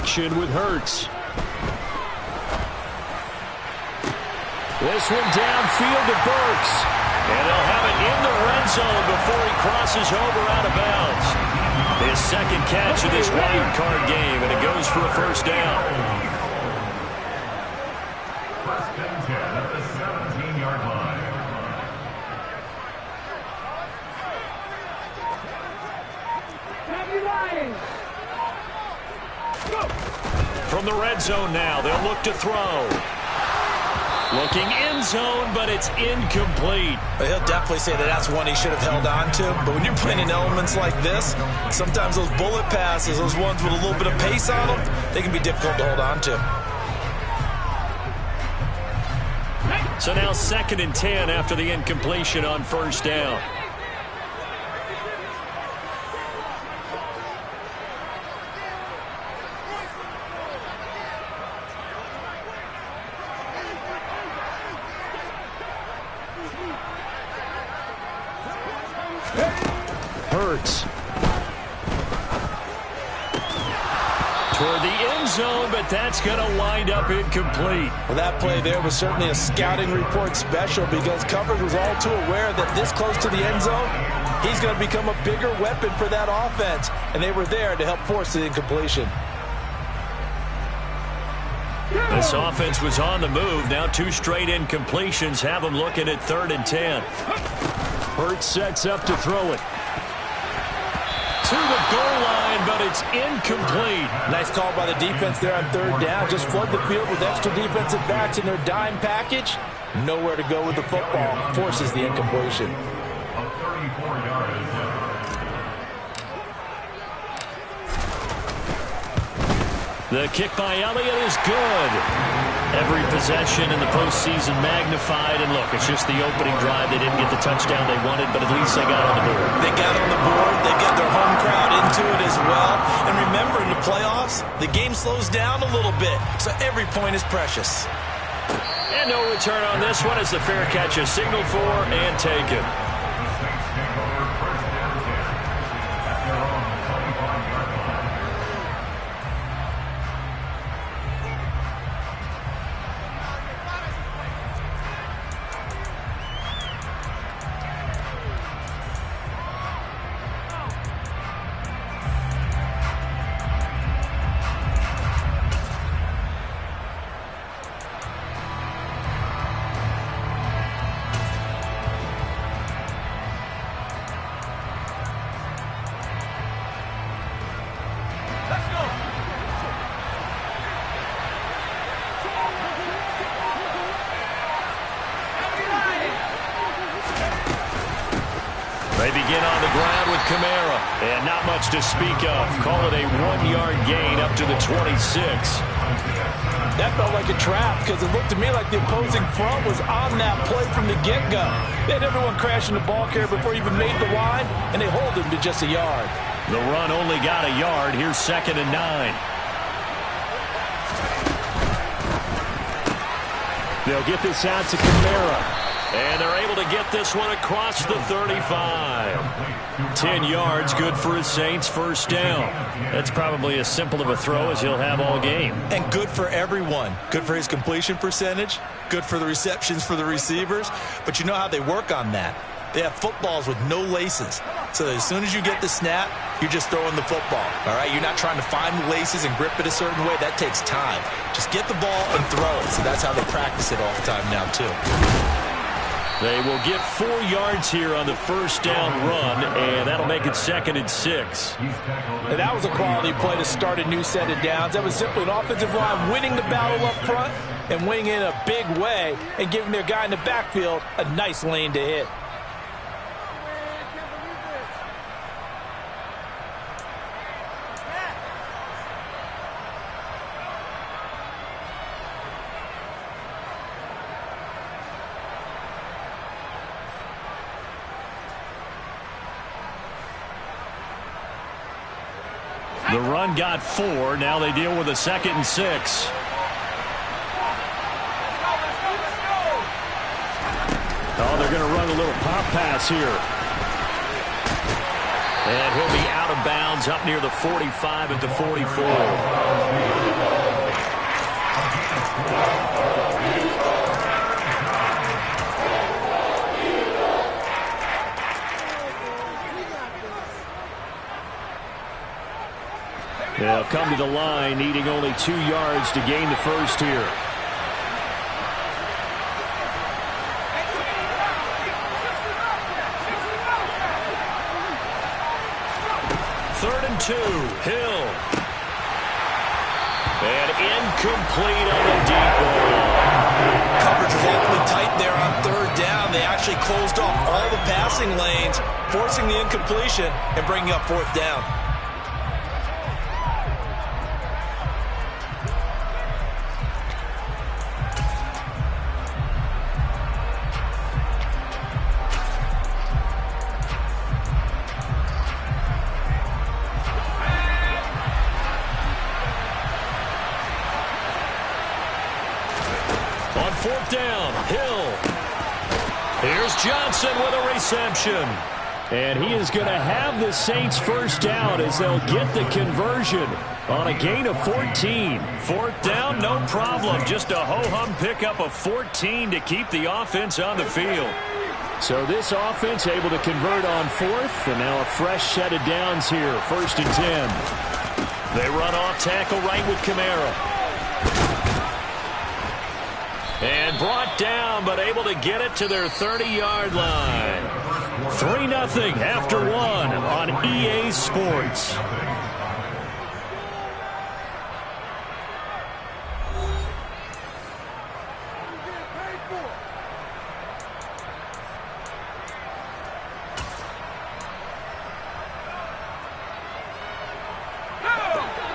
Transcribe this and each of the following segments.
connection with Hurts. This one downfield to Burks. And they'll have it in the red zone before he crosses over out of bounds. His second catch of this wild card game, and it goes for a first down. First and 10 at the 17-yard line. From the red zone now, they'll look to throw. Looking end zone, but it's incomplete. He'll definitely say that that's one he should have held on to. But when you're playing in elements like this, sometimes those bullet passes, those ones with a little bit of pace on them, they can be difficult to hold on to. So now 2nd and 10 after the incompletion on first down. Hurts. Toward the end zone, but that's going to wind up incomplete. Well, that play there was certainly a scouting report special because coverage was all too aware that this close to the end zone, he's going to become a bigger weapon for that offense. And they were there to help force the incompletion. This offense was on the move. Now 2 straight incompletions have them looking at 3rd and 10. Hurts sets up to throw it. To the goal line, but it's incomplete. Nice call by the defense there on 3rd down. Just flood the field with extra defensive backs in their dime package. Nowhere to go with the football. Forces the incompletion. A 34-yard The kick by Elliott is good. Every possession in the postseason magnified. And look, it's just the opening drive. They didn't get the touchdown they wanted, but at least they got on the board. They got on the board. They get their home crowd into it as well. And remember, in the playoffs, the game slows down a little bit. So every point is precious. And no return on this one as the fair catch is signaled for and taken. They begin on the ground with Kamara, and not much to speak of. Call it a 1-yard gain up to the 26. That felt like a trap because it looked to me like the opposing front was on that play from the get-go. They had everyone crashing the ball carrier before he even made the line, and they hold him to just a yard. The run only got a yard. Here's 2nd and 9. They'll get this out to Kamara. And they're able to get this one across the 35. 10 yards, good for his Saints, first down. That's probably as simple of a throw as he'll have all game. And good for everyone. Good for his completion percentage. Good for the receptions for the receivers. But you know how they work on that. They have footballs with no laces. So that as soon as you get the snap, you're just throwing the football. All right? You're not trying to find the laces and grip it a certain way. That takes time. Just get the ball and throw it. So that's how they practice it all the time now, too. They will get 4 yards here on the first down run, and that'll make it 2nd and 6. And that was a quality play to start a new set of downs. That was simply an offensive line winning the battle up front and winning in a big way and giving their guy in the backfield a nice lane to hit. The run got 4. Now they deal with a 2nd and 6. Oh, they're going to run a little pop pass here. And he'll be out of bounds up near the 45 at the 44. They'll come to the line, needing only 2 yards to gain the first here. Third and 2, Hill. And incomplete on the deep ball. Coverage was awfully tight there on third down. They actually closed off all the passing lanes, forcing the incompletion and bringing up fourth down. On fourth down, Hill. Here's Johnson with a reception. And he is going to have the Saints first down as they'll get the conversion on a gain of 14. Fourth down, no problem. Just a ho-hum pickup of 14 to keep the offense on the field. So this offense able to convert on fourth, and now a fresh set of downs here. First and 10. They run off tackle right with Kamara. And brought down, but able to get it to their 30-yard line. 3-0 after 1 on EA Sports.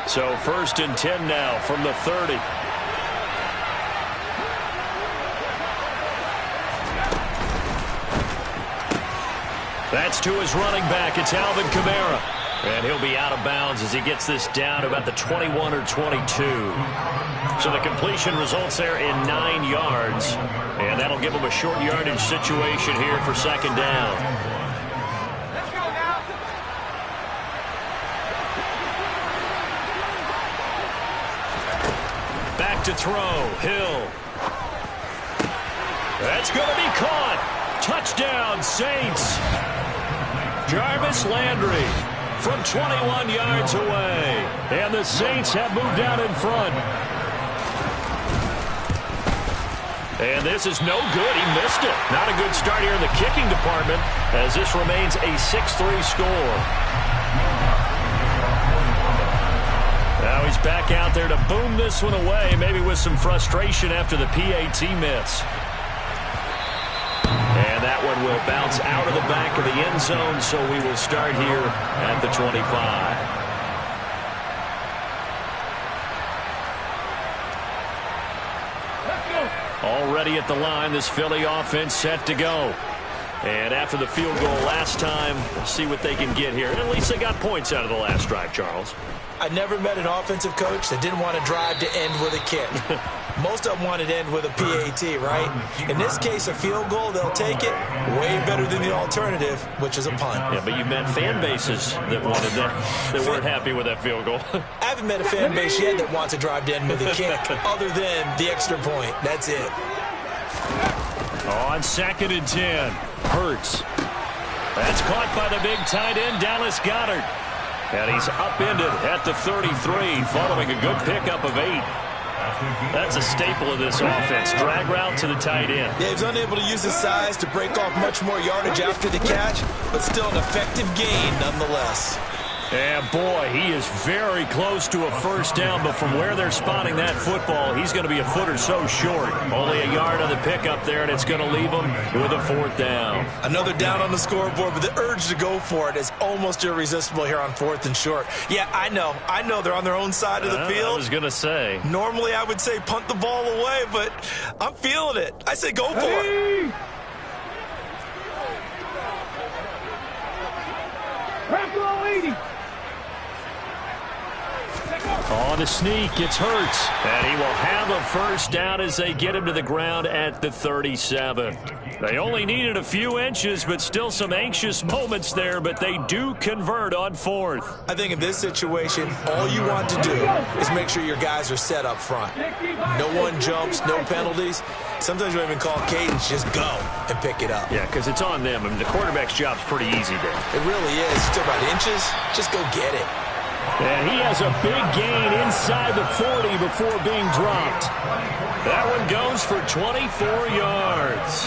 So first and 10 now from the 30. That's to his running back. It's Alvin Kamara. And he'll be out of bounds as he gets this down to about the 21 or 22. So the completion results there in 9 yards. And that'll give him a short yardage situation here for second down. Back to throw. Hill. That's going to be caught. Touchdown, Saints. Jarvis Landry from 21 yards away. And the Saints have moved out in front. And this is no good. He missed it. Not a good start here in the kicking department as this remains a 6-3 score. Now he's back out there to boom this one away, maybe with some frustration after the PAT miss. And that one will bounce out of the back of the end zone, so we will start here at the 25. Already at the line, this Philly offense set to go. And after the field goal last time, we'll see what they can get here. And at least they got points out of the last drive, Charles. I never met an offensive coach that didn't want to drive to end with a kick. Most of them wanted to end with a PAT, right? In this case, a field goal, they'll take it. Way better than the alternative, which is a punt. Yeah, but you've met fan bases that wanted that, that weren't happy with that field goal. I haven't met a fan base yet that wants to drive to end with a kick, other than the extra point. That's it. On second and 10, Hurts. That's caught by the big tight end, Dallas Goedert. And he's upended at the 33, following a good pickup of 8. That's a staple of this offense. Drag route to the tight end. Yeah, he's unable to use his size to break off much more yardage after the catch, but still an effective gain nonetheless. And boy, he is very close to a first down, but from where they're spotting that football, he's going to be a foot or so short. Only a yard on the pickup there, and it's going to leave him with a fourth down. Another down on the scoreboard, but the urge to go for it is almost irresistible here on fourth and short. Yeah, I know they're on their own side of the field. I was going to say. Normally I would say punt the ball away, but I'm feeling it. I say go for it. On the sneak, it's Hurts. And he will have a first down as they get him to the ground at the 37. They only needed a few inches, but still some anxious moments there, but they do convert on fourth. I think in this situation, all you want to do is make sure your guys are set up front. No one jumps, no penalties. Sometimes you don't even call cadence, just go and pick it up. Yeah, because it's on them. I mean, the quarterback's job's pretty easy there. It really is. You talk about inches, just go get it. And he has a big gain inside the 40 before being dropped. That one goes for 24 yards.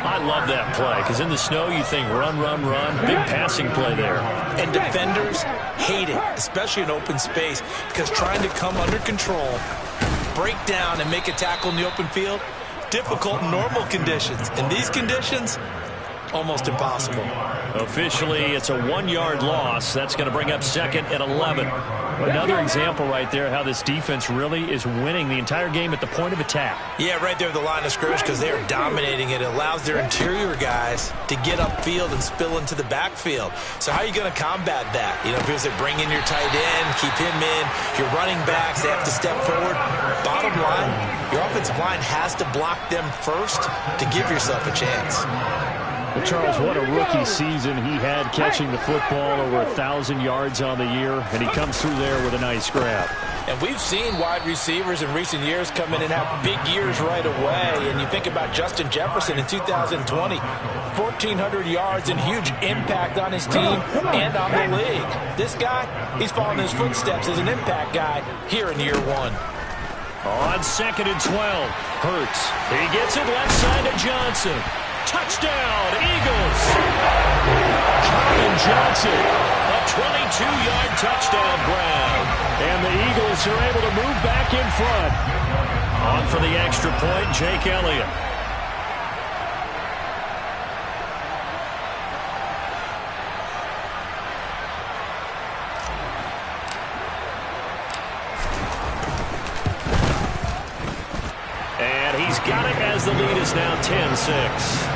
I love that play because in the snow you think run, run, run. Big passing play there. And defenders hate it, especially in open space, because trying to come under control, break down, and make a tackle in the open field, difficult in normal conditions. In these conditions, almost impossible. Officially, it's a 1-yard loss. That's going to bring up 2nd and 11. Another example right there how this defense really is winning the entire game at the point of attack. Yeah, right there at the line of scrimmage because they are dominating it. It allows their interior guys to get upfield and spill into the backfield. So how are you going to combat that? You know, because they bring in your tight end, keep him in. Your running backs, they have to step forward. Bottom line, your offensive line has to block them first to give yourself a chance. Well, Charles, what a rookie season he had catching the football, over 1,000 yards on the year, and he comes through there with a nice grab. And we've seen wide receivers in recent years come in and have big years right away. And you think about Justin Jefferson in 2020, 1,400 yards and huge impact on his team and on the league. This guy, he's following his footsteps as an impact guy here in year 1. On 2nd and 12, Hurts. He gets it left side to Johnson. Touchdown, Eagles! Colin Johnson, a 22-yard touchdown grab. And the Eagles are able to move back in front. On for the extra point, Jake Elliott. And he's got it as the lead is now 10-6.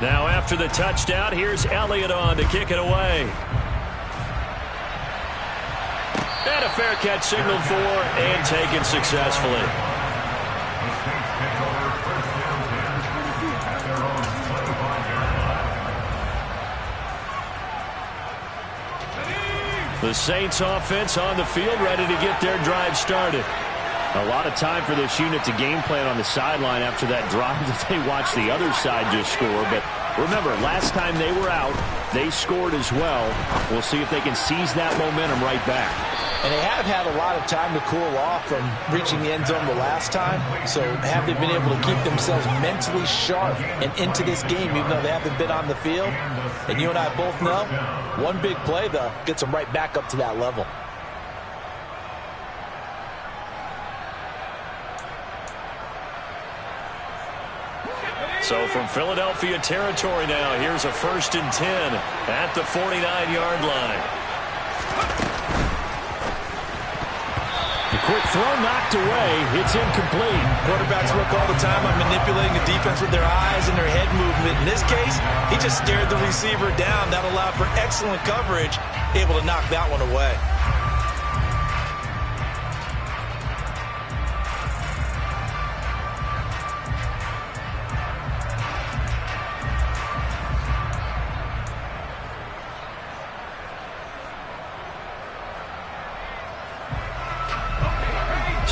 Now after the touchdown, here's Elliott on to kick it away. And a fair catch signaled for and taken successfully. The Saints offense on the field, ready to get their drive started. A lot of time for this unit to game plan on the sideline after that drive that they watched the other side just score. But remember, last time they were out, they scored as well. We'll see if they can seize that momentum right back. And they have had a lot of time to cool off from reaching the end zone the last time. So have they been able to keep themselves mentally sharp and into this game, even though they haven't been on the field? And you and I both know, one big play, though, gets them right back up to that level. So from Philadelphia territory now, here's a 1st and 10 at the 49-yard line. The quick throw knocked away. It's incomplete. Quarterbacks work all the time on manipulating the defense with their eyes and their head movement. In this case, he just stared the receiver down. That allowed for excellent coverage, able to knock that one away.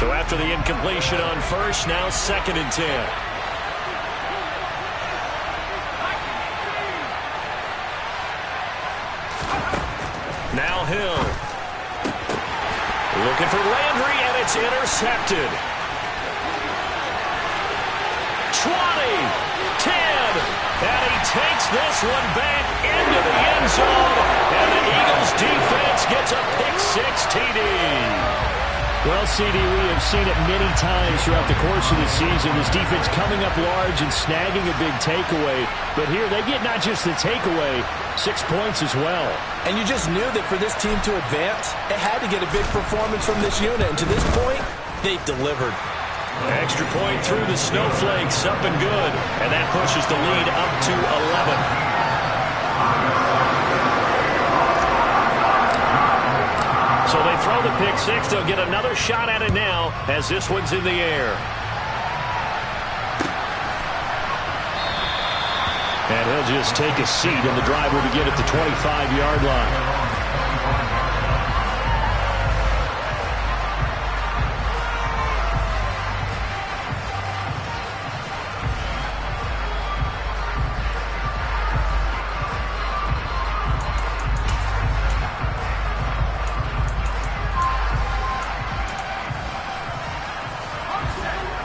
So after the incompletion on 1st, now 2nd and 10. Now Hill. Looking for Landry, and it's intercepted. 20, 10, and he takes this one back into the end zone, and the Eagles defense gets a pick-6 TD. Well, CD, we have seen it many times throughout the course of the season. This defense coming up large and snagging a big takeaway. But here, they get not just the takeaway, 6 points as well. And you just knew that for this team to advance, it had to get a big performance from this unit. And to this point, they've delivered. Extra point through the snowflakes, up and good. And that pushes the lead up to 11. So they throw the pick six. They'll get another shot at it now as this one's in the air. And he'll just take a seat, and the drive will begin at the 25-yard line.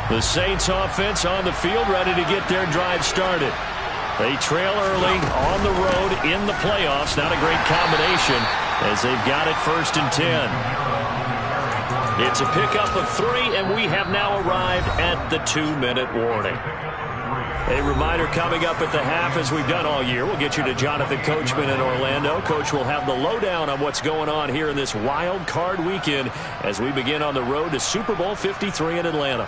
The Saints offense on the field, ready to get their drive started. They trail early on the road in the playoffs. Not a great combination as they've got it 1st and 10. It's a pickup of 3, and we have now arrived at the 2-minute warning. A reminder coming up at the half, as we've done all year. We'll get you to Jonathan Coachman in Orlando. Coach will have the lowdown on what's going on here in this wild card weekend as we begin on the road to Super Bowl 53 in Atlanta.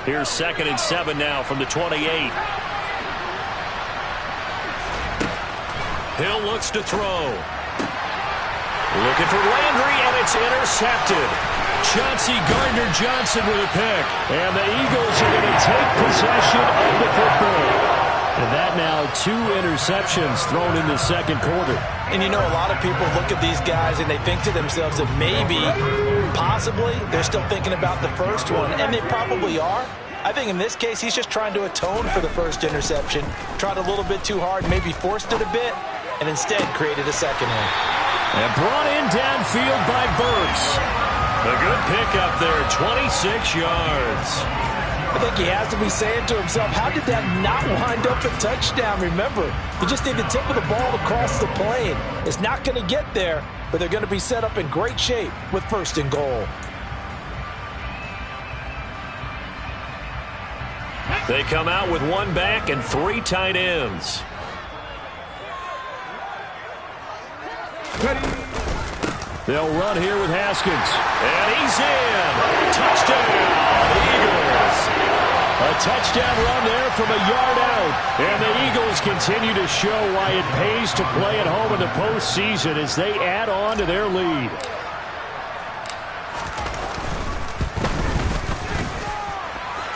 Here's 2nd and 7 now from the 28. Hill looks to throw. Looking for Landry, and it's intercepted. Chauncey Gardner-Johnson with a pick. And the Eagles are going to take possession of the football. And that now 2 interceptions thrown in the 2nd quarter. And you know, a lot of people look at these guys and they think to themselves that maybe, possibly, they're still thinking about the first one. And they probably are. I think in this case, he's just trying to atone for the first interception. Tried a little bit too hard, maybe forced it a bit, and instead created a second one. And brought in downfield by Burks. A good pickup there, 26 yards. I think he has to be saying to himself, how did that not wind up a touchdown? Remember, you just need the tip of the ball across the plane. It's not going to get there, but they're going to be set up in great shape with 1st and goal. They come out with 1 back and 3 tight ends. They'll run here with Haskins. And he's in. Touchdown, Eagles. A touchdown run there from a yard out. And the Eagles continue to show why it pays to play at home in the postseason as they add on to their lead.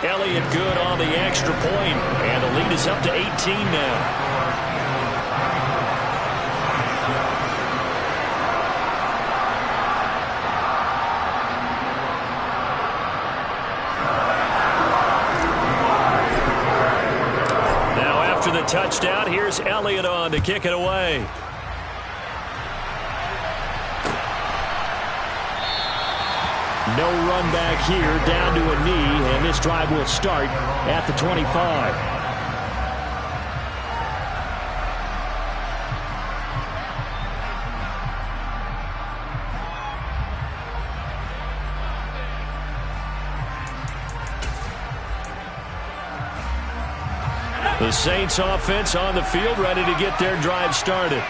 Elliott good on the extra point, and the lead is up to 18 now. Now after the touchdown, here's Elliott on to kick it away. No run back here, down to a knee, and this drive will start at the 25. The Saints offense on the field, ready to get their drive started.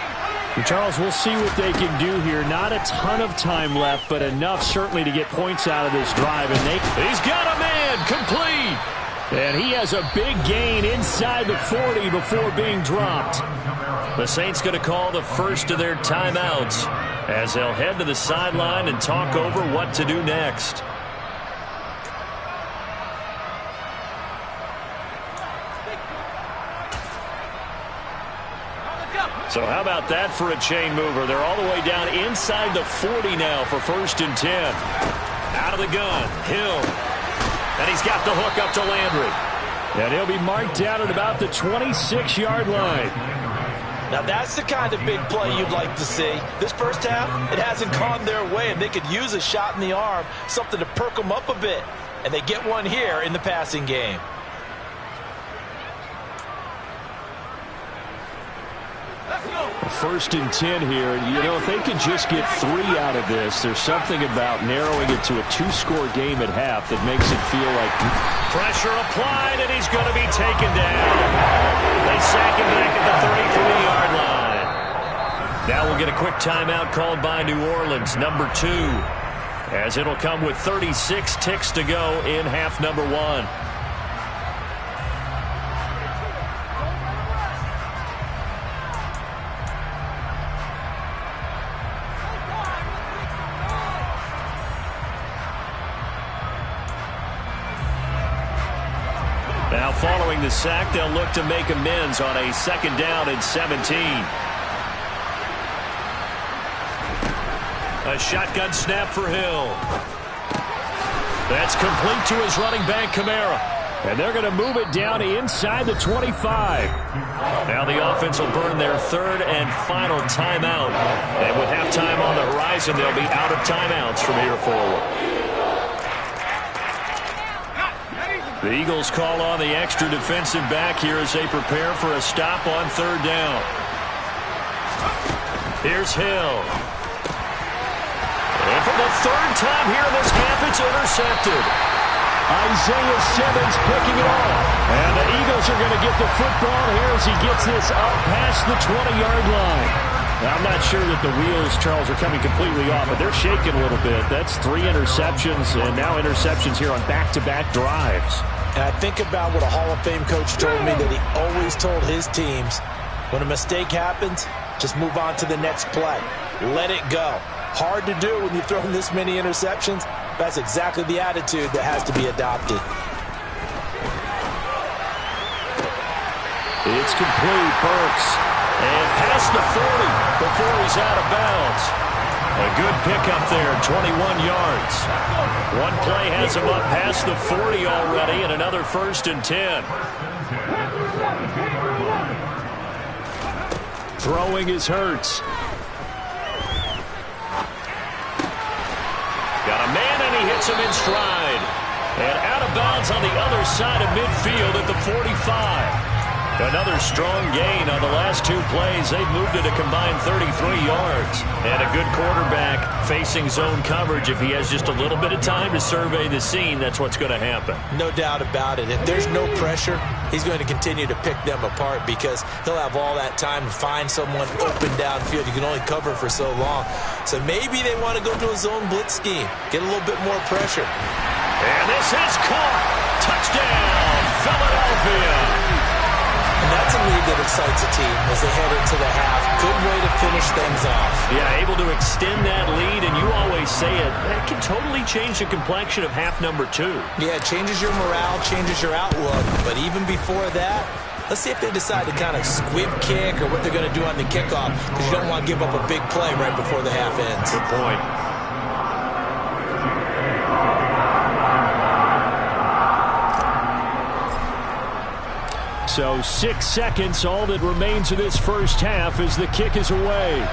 Charles, we'll see what they can do here. Not a ton of time left, but enough certainly to get points out of this drive. And he's got a man, complete. And he has a big gain inside the 40 before being dropped. The Saints going to call the first of their timeouts as they'll head to the sideline and talk over what to do next. So how about that for a chain mover? They're all the way down inside the 40 now for 1st and 10. Out of the gun, Hill. And he's got the hook up to Landry. And he'll be marked down at about the 26-yard line. Now that's the kind of big play you'd like to see. This first half, it hasn't gone their way, and they could use a shot in the arm, something to perk them up a bit. And they get one here in the passing game. 1st and 10 here. You know, if they can just get 3 out of this, there's something about narrowing it to a 2-score game at half that makes it feel like pressure applied, and he's going to be taken down. They sack him back at the 33-yard line. Now we'll get a quick timeout called by New Orleans, number 2, as it'll come with 36 ticks to go in half number 1. Now following the sack, they'll look to make amends on a 2nd down and 17. A shotgun snap for Hill. That's complete to his running back, Kamara. And they're going to move it down inside the 25. Now the offense will burn their 3rd and final timeout. And with halftime on the horizon, they'll be out of timeouts from here forward. The Eagles call on the extra defensive back here as they prepare for a stop on 3rd down. Here's Hill. And for the 3rd time here in this half, it's intercepted. Isaiah Simmons picking it off. And the Eagles are going to get the football here as he gets this up past the 20-yard line. Now, I'm not sure that the wheels, Charles, are coming completely off, but they're shaking a little bit. That's 3 interceptions, and now interceptions here on back-to-back drives. And I think about what a Hall of Fame coach told me, that he always told his teams, when a mistake happens, just move on to the next play. Let it go. Hard to do when you've thrown this many interceptions. That's exactly the attitude that has to be adopted. It's complete. Burks. And past the 40 before he's out of bounds. A good pickup there, 21 yards. One play has him up past the 40 already, and another 1st and 10. Throwing is Hurts. Got a man, and he hits him in stride. And out of bounds on the other side of midfield at the 45. Another strong gain on the last 2 plays. They've moved it a combined 33 yards. And a good quarterback facing zone coverage. If he has just a little bit of time to survey the scene, that's what's going to happen. No doubt about it. If there's no pressure, he's going to continue to pick them apart because he'll have all that time to find someone open downfield. You can only cover for so long. So maybe they want to go to a zone blitz scheme, get a little bit more pressure. And this is caught. Touchdown, Philadelphia. And that's a lead that excites a team as they head into the half. Good way to finish things off. Yeah, able to extend that lead, and you always say it can totally change the complexion of half number 2. Yeah, it changes your morale, changes your outlook. But even before that, let's see if they decide to kind of squib kick or what they're going to do on the kickoff, because you don't want to give up a big play right before the half ends. Good point. So 6 seconds, all that remains of this first half as the kick is away.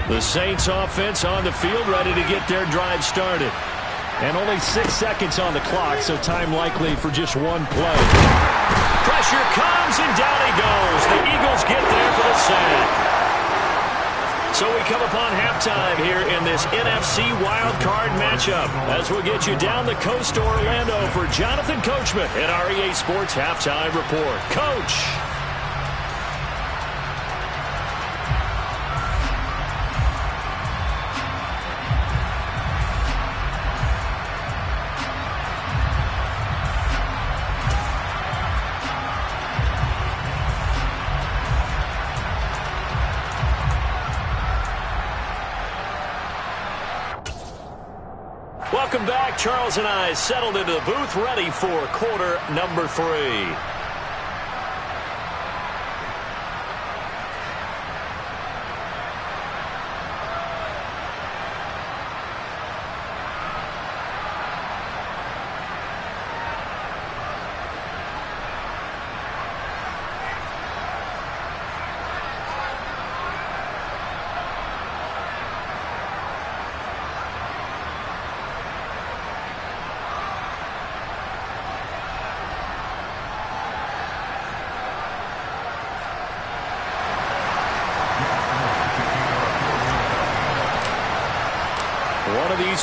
The Saints offense on the field, ready to get their drive started. And only 6 seconds on the clock, so time likely for just one play. Pressure comes, and down he goes. The Eagles get there for the sack. So we come upon halftime here in this NFC wildcard matchup as we'll get you down the coast to Orlando for Jonathan Coachman at our EA Sports Halftime Report. Coach. Welcome back. Charles and I settled into the booth, ready for quarter number 3.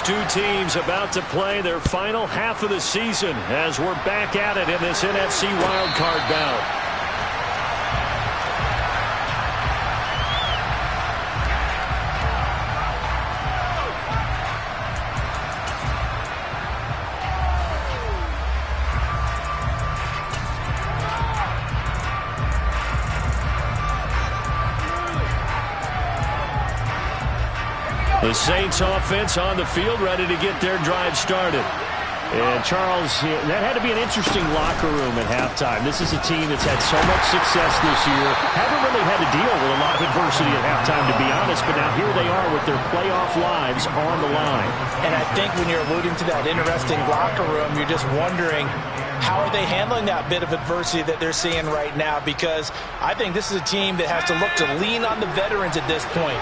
two teams about to play their final half of the season as we're back at it in this NFC wildcard bout. The Saints offense on the field, ready to get their drive started. And Charles, that had to be an interesting locker room at halftime. This is a team that's had so much success this year. Haven't really had to deal with a lot of adversity at halftime, to be honest. But now here they are with their playoff lives on the line. And I think when you're alluding to that interesting locker room, you're just wondering, how are they handling that bit of adversity that they're seeing right now? Because I think this is a team that has to look to lean on the veterans at this point.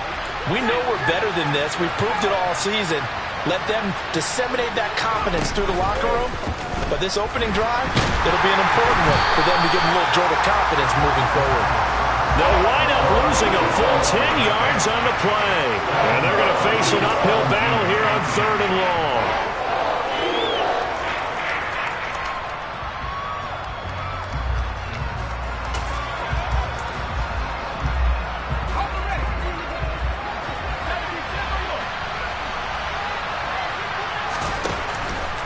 We know we're better than this. We've proved it all season. Let them disseminate that confidence through the locker room. But this opening drive, it'll be an important one for them to give them a little jolt of confidence moving forward. They'll wind up losing a full 10 yards on the play. And they're going to face an uphill battle here on 3rd and long.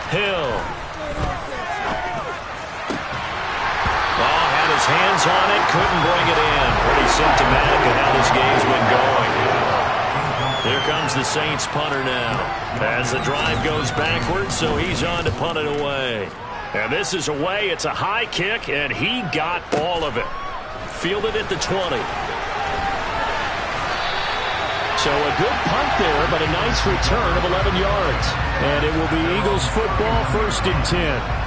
Hill. Ball had his hands on it, couldn't bring it in. Pretty symptomatic of how this game's been going. Here comes the Saints punter now. As the drive goes backwards, so he's on to punt it away. And this is away. It's a high kick, and he got all of it. Fielded at the 20. So a good punt there, but a nice return of 11 yards. And it will be Eagles football, 1st and 10.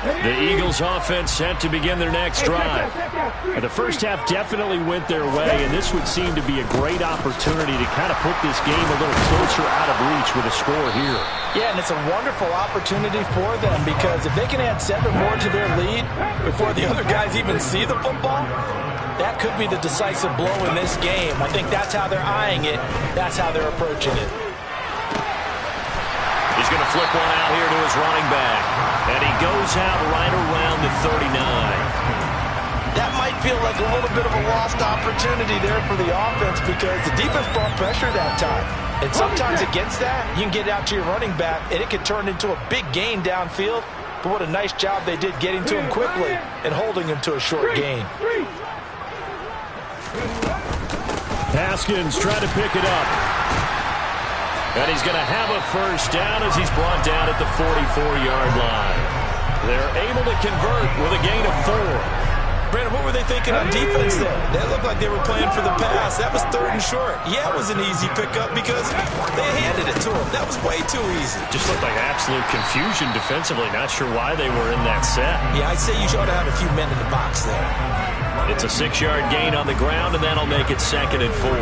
The Eagles offense set to begin their next drive. The first half definitely went their way, and this would seem to be a great opportunity to kind of put this game a little closer out of reach with a score here. Yeah, and it's a wonderful opportunity for them because if they can add 7 more to their lead before the other guys even see the football, that could be the decisive blow in this game. I think that's how they're eyeing it. That's how they're approaching it. He's going to flip one out here to his running back. And he goes out right around the 39. That might feel like a little bit of a lost opportunity there for the offense because the defense brought pressure that time. And sometimes against that, you can get out to your running back, and it can turn into a big gain downfield. But what a nice job they did getting to him quickly and holding him to a short gain. Haskins trying to pick it up. And he's going to have a first down as he's brought down at the 44-yard line. They're able to convert with a gain of 4. Brandon, what were they thinking on defense there? That looked like they were playing for the pass. That was 3rd and short. Yeah, it was an easy pickup because they handed it to him. That was way too easy. Just looked like absolute confusion defensively. Not sure why they were in that set. Yeah, I'd say you ought to have a few men in the box there. It's a 6-yard gain on the ground, and that'll make it 2nd and 4.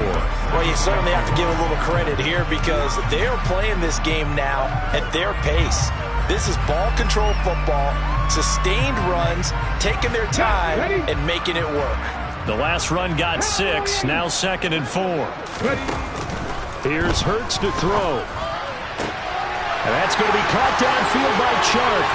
Well, you certainly have to give a little credit here because they are playing this game now at their pace. This is ball control football, sustained runs, taking their time, and making it work. The last run got 6, now 2nd and 4. Here's Hurts to throw. And that's going to be caught downfield by Chark.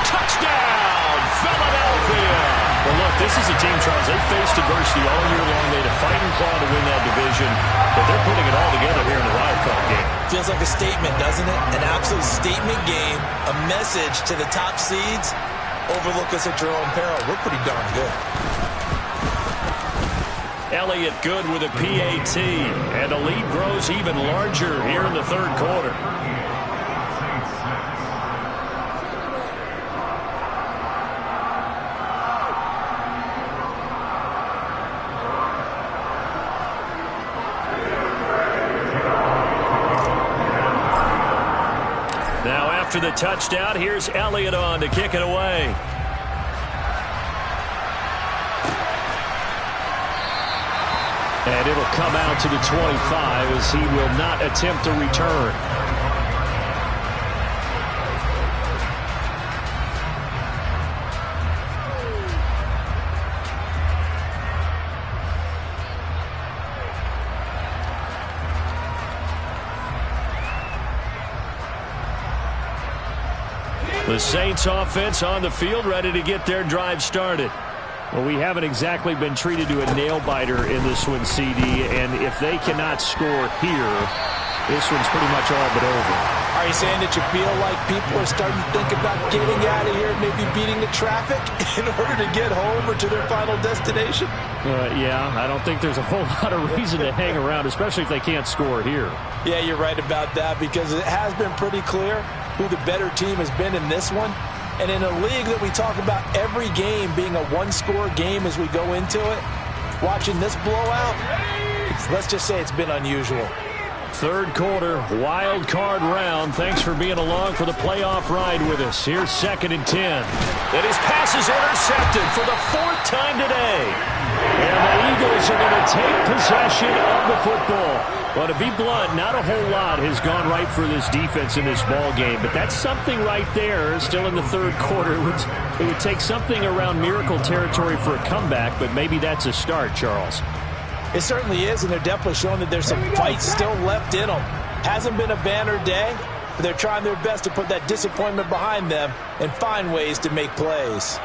Touchdown, Philadelphia! Well, look, this is a team, Charles, they faced adversity all year long. They had to fight and claw to win that division, but they're putting it all together here in the wild card game. Feels like a statement, doesn't it? An absolute statement game, a message to the top seeds. Overlook us at your own peril. We're pretty darn good. Elliott good with a PAT, and the lead grows even larger here in the 3rd quarter. after the touchdown. Here's Elliott on to kick it away. And it'll come out to the 25 as he will not attempt to return. The Saints offense on the field, ready to get their drive started. Well, we haven't exactly been treated to a nail-biter in this one, CD, and if they cannot score here, this one's pretty much all but over. Are you saying that you feel like people are starting to think about getting out of here, maybe beating the traffic in order to get home or to their final destination? Yeah, I don't think there's a whole lot of reason to hang around, especially if they can't score here. Yeah, you're right about that, because it has been pretty clear who the better team has been in this one. And in a league that we talk about every game being a one-score game as we go into it, watching this blowout, let's just say it's been unusual. Third quarter, wild card round. Thanks for being along for the playoff ride with us. Here's 2nd and 10. And his pass is intercepted for the 4th time today. And the Eagles are going to take possession of the football. Well, to be blunt, not a whole lot has gone right for this defense in this ball game, but that's something right there. Still in the third quarter, it would take something around miracle territory for a comeback, but maybe that's a start, Charles. It certainly is, and they're definitely showing that there's some fight still left in them. Hasn't been a banner day, but they're trying their best to put that disappointment behind them and find ways to make plays.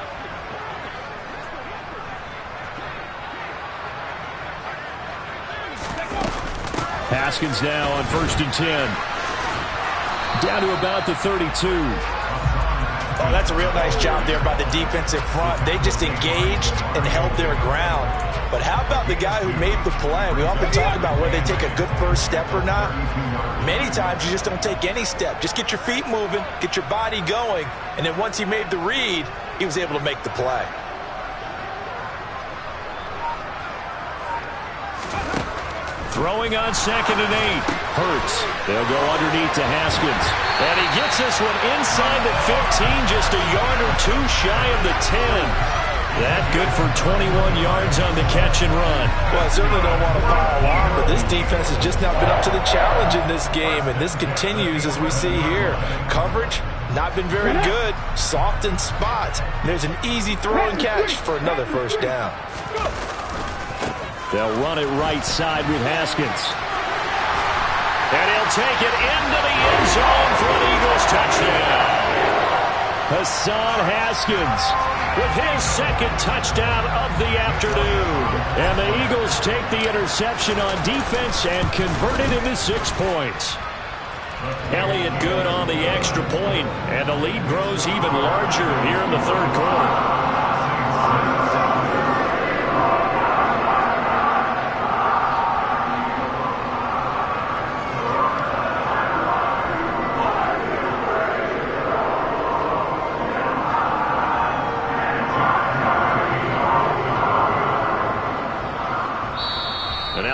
Haskins now on 1st and 10. Down to about the 32. Oh, that's a real nice job there by the defensive front. They just engaged and held their ground. But how about the guy who made the play? We often talk about whether they take a good first step or not. Many times you just don't take any step. Just get your feet moving, get your body going, and then once he made the read, he was able to make the play. Throwing on 2nd and 8. Hurts. They'll go underneath to Haskins. And he gets this one inside the 15, just a yard or two shy of the 10. That good for 21 yards on the catch and run. Well, I certainly don't want to pile on, but this defense has just not been up to the challenge in this game, and this continues as we see here. Coverage, not been very good. Soft in spots. There's an easy throw and catch for another first down. They'll run it right side with Haskins. And he'll take it into the end zone for an Eagles touchdown. Hassan Haskins with his 2nd touchdown of the afternoon. And the Eagles take the interception on defense and convert it into 6 points. Elliott good on the extra point, and the lead grows even larger here in the third quarter.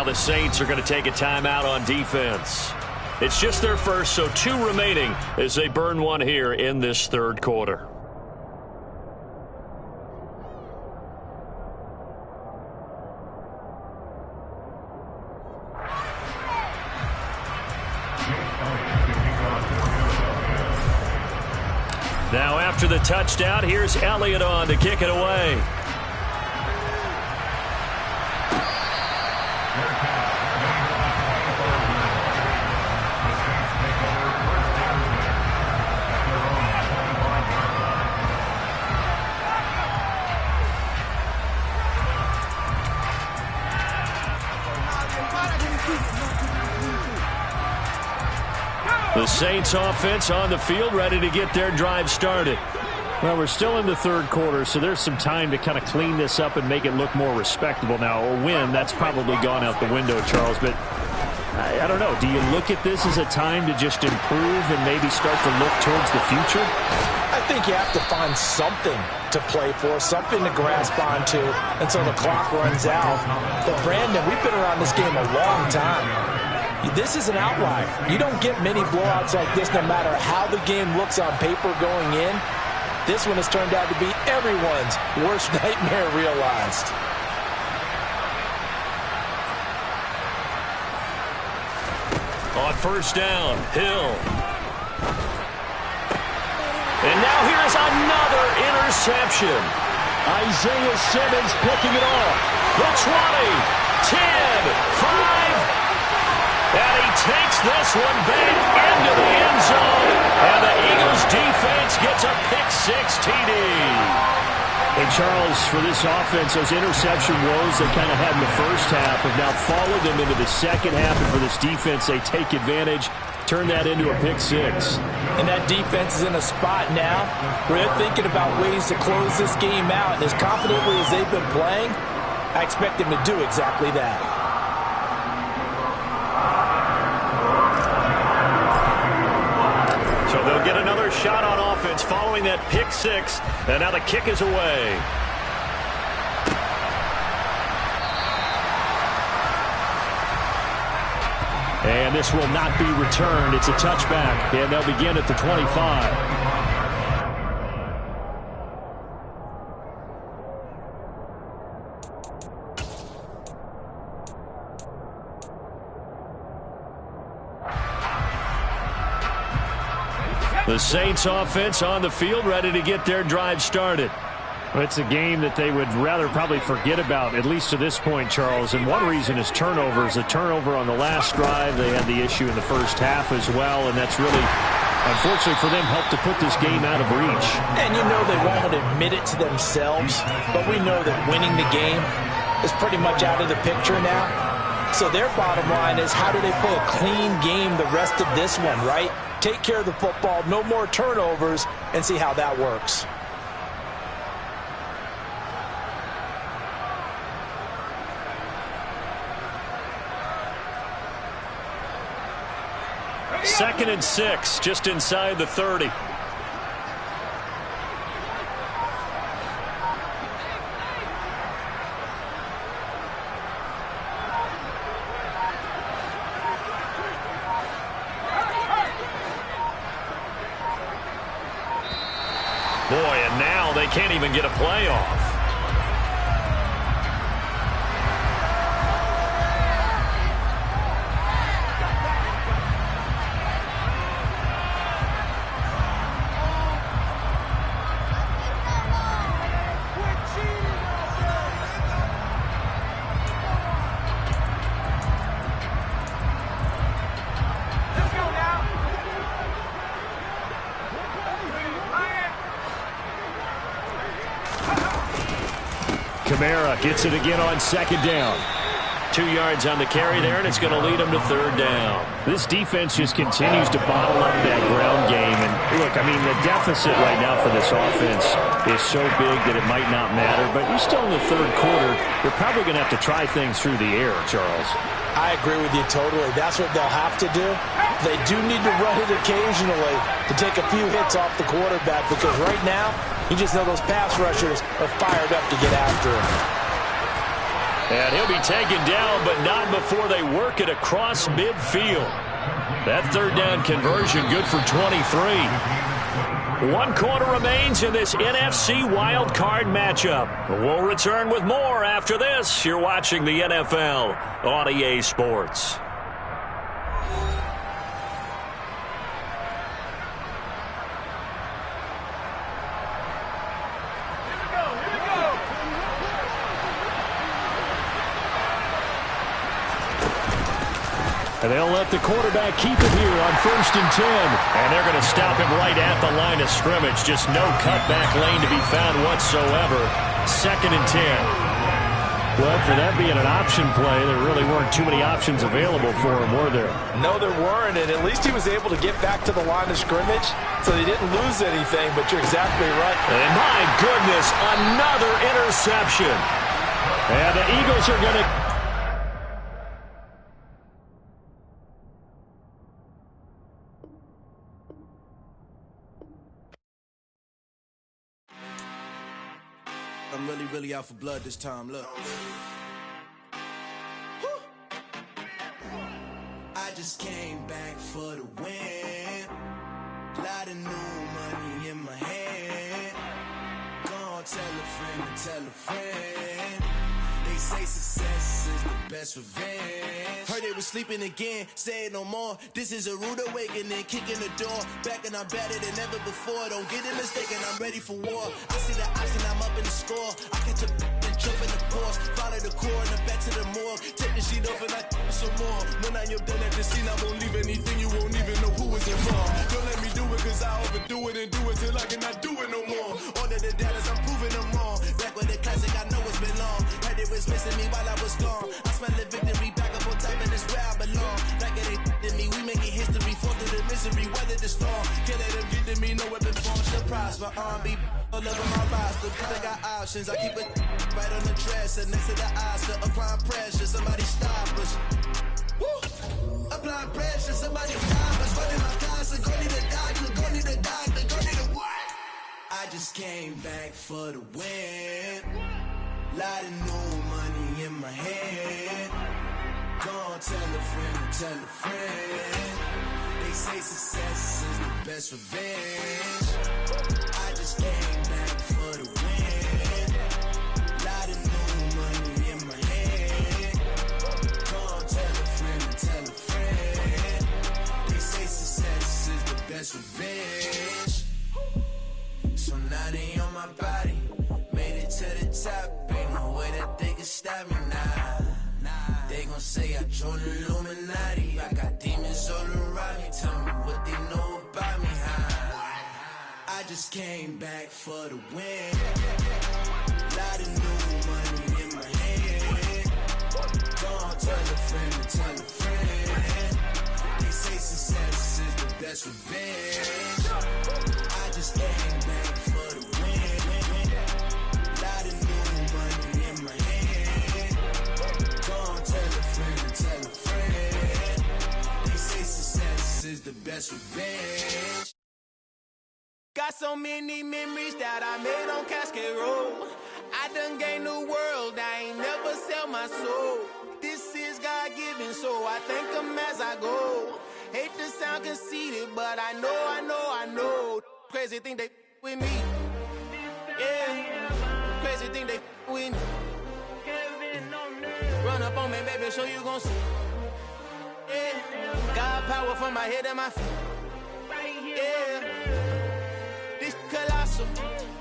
The Saints are going to take a timeout on defense. It's just their first, so 2 remaining as they burn one here in this third quarter. Now after the touchdown, here's Elliott on to kick it away. The Saints offense on the field, ready to get their drive started. Well, we're still in the third quarter, so there's some time to kind of clean this up and make it look more respectable. Now, a win, that's probably gone out the window, Charles, but I don't know. Do you look at this as a time to just improve and maybe start to look towards the future? I think you have to find something to play for, something to grasp onto until the clock runs out. But, Brandon, we've been around this game a long time. This is an outlier. You don't get many blowouts like this no matter how the game looks on paper going in. This one has turned out to be everyone's worst nightmare realized. On first down, Hill. And now here's another interception. Isaiah Simmons picking it off. The 20, 10, 5. And he takes this one back into the end zone. And the Eagles defense gets a pick-6 TD. And Charles, for this offense, those interception woes they kind of had in the first half have now followed them into the second half. And for this defense, they take advantage, turn that into a pick-6. And that defense is in a spot now where they're thinking about ways to close this game out. And as confidently as they've been playing, I expect them to do exactly that. So they'll get another shot on offense following that pick-6. And now the kick is away. And this will not be returned. It's a touchback, and they'll begin at the 25. The Saints offense on the field, ready to get their drive started. Well, it's a game that they would rather probably forget about, at least to this point, Charles. And one reason is turnovers. A turnover on the last drive. They had the issue in the first half as well, and that's really, unfortunately for them, helped to put this game out of reach. And you know they won't admit it to themselves, but we know that winning the game is pretty much out of the picture now. So their bottom line is, how do they play a clean game the rest of this one, right? Take care of the football, no more turnovers, and see how that works. Second and 6, just inside the 30. Boy, and now they can't even get a play off. Kamara gets it again on second down. 2 yards on the carry there, and it's going to lead them to third down. This defense just continues to bottle up that ground game. And look, I mean, the deficit right now for this offense is so big that it might not matter. But you're still in the third quarter. They're probably going to have to try things through the air, Charles. I agree with you totally. That's what they'll have to do. They do need to run it occasionally to take a few hits off the quarterback, because right now, you just know those pass rushers are fired up to get after him. And he'll be taken down, but not before they work it across midfield. That third down conversion good for 23. 1 quarter remains in this NFC wild card matchup. We'll return with more after this. You're watching the NFL on EA Sports. And they'll let the quarterback keep it here on 1st and 10. And they're going to stop him right at the line of scrimmage. Just no cutback lane to be found whatsoever. 2nd and 10. Well, for that being an option play, there really weren't too many options available for him, were there? No, there weren't, and at least he was able to get back to the line of scrimmage, so he didn't lose anything, but you're exactly right. And my goodness, another interception. And the Eagles are going to... I'm really out for blood this time, look. I just came back for the win. Lot of new money in my hand. Gonna tell a friend to tell a friend. They say success is the best revenge. Heard they was sleeping again, say it no more. This is a rude awakening, kicking the door. Back and I'm better than ever before. Don't get it mistaken, I'm ready for war. I see the option, I'm up in the score. I catch a and jump in the course. Follow the core and the back to the morgue. Take the sheet off and I some more. When I am done at the scene, I won't leave anything. You won't even know who was involved. Don't let me do it, cause I overdo it and do it till I cannot do it no more. All of the dallas, I'm proving them wrong. Back with the classic, I know it's been long. Heard it was missing me while I was gone. I smell the victory back up on top, and it's where I belong. Like it ain't to me, we making history. Fall through the misery, weather the storm. Can't let them get to me, no weapon form. Should prosper, R&B, all over my roster. I got options, I keep it right on the dresser. Next to the Oscar, applying pressure, somebody stop us. Woo! Applying pressure, somebody stop us. Running my closet, go need a doctor, go need a doctor, go need a what? I just came back for the win. Lot of new money in my hand. Gonna tell a friend to tell a friend. They say success is the best revenge. I just came back for the win. Lot of new money in my hand. Gonna tell a friend to tell a friend. They say success is the best revenge. So now they on my body. Made it to the top, ain't no way that they can stop me now. They gon' say I joined the Illuminati. I got demons all around me. Tell me what they know about me, huh? I just came back for the win. Lot of new money in my hand. Gonna tell a friend to tell a friend. They say success is the best revenge. I just came back for the win. Lot of new money in my hand. Gonna tell a friend to tell a friend. They say success is the best revenge. Got so many memories that I made on Cascade Road. I done gained the world, I ain't never sell my soul. This is God-given, so I thank him as I go. Hate to sound conceited, but I know. Crazy thing they with me. Yeah, crazy thing they with me. Run up on me, baby, so you gon' see. Yeah, got power from my head and my feet. Yeah, this colossal.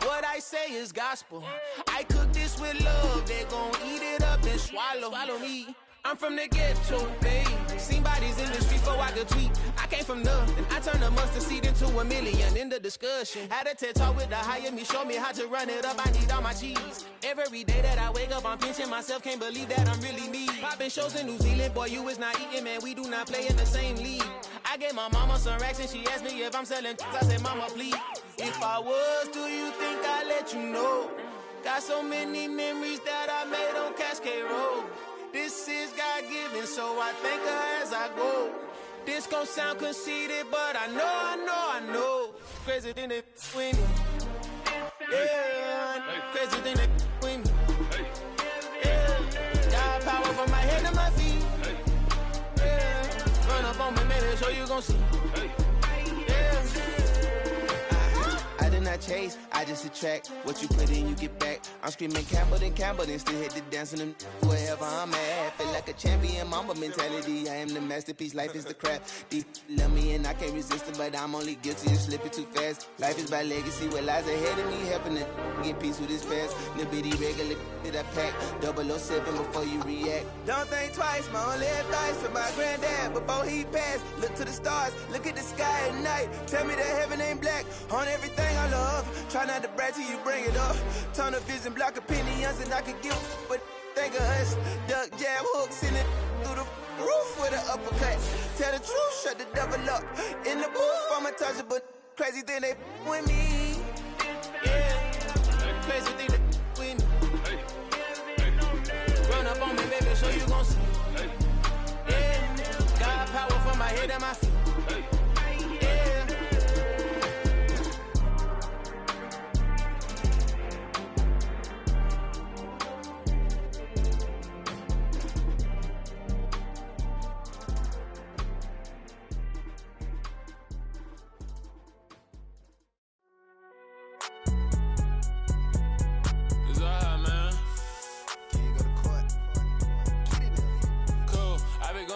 What I say is gospel. I cook this with love. They gon' eat it up and swallow me. I'm from the ghetto, babe. Seen bodies in the street before I could tweet. I came from nothing. I turned a mustard seed into a million in the discussion. Had a TED talk with the higher me, show me how to run it up. I need all my cheese. Every day that I wake up, I'm pinching myself. Can't believe that I'm really me. Popping shows in New Zealand, boy, you is not eating, man. We do not play in the same league. I gave my mama some racks and she asked me if I'm selling. I said, mama, please. If I was, do you think I'd let you know? Got so many memories that I made on Cascade Road. This is God-given, so I thank her as I go. This gon' sound conceited, but I know. Crazy thing they with me. Yeah, crazy thing they with me. Yeah, got power from my head to my feet. Yeah, run up on me, baby, so you gon' see. Yeah. I did not chase, I just attract. What you put in, you get back. I'm screaming Campbell, then still hit the dance and them wherever I'm at. Feel like a champion, mamba mentality. I am the masterpiece, life is the crap. These love me and I can't resist it, but I'm only guilty of slipping too fast. Life is by legacy, what lies ahead of me, helping to get peace with this past. The bitty regular that I pack, 007 before you react. Don't think twice, my only advice for my granddad before he passed. Look to the stars, look at the sky at night. Tell me that heaven ain't black on everything I love. Try not to brag till you bring it up. Tunnel vision, block opinions, and I could give but think of us. Duck jab hooks in it through the roof with an uppercut. Tell the truth, shut the devil up. In the booth, I'm untouchable. Crazy thing they with me. Yeah, crazy thing they with me. Run up on me, baby, so you gon' see. Yeah, got power from my head and my feet.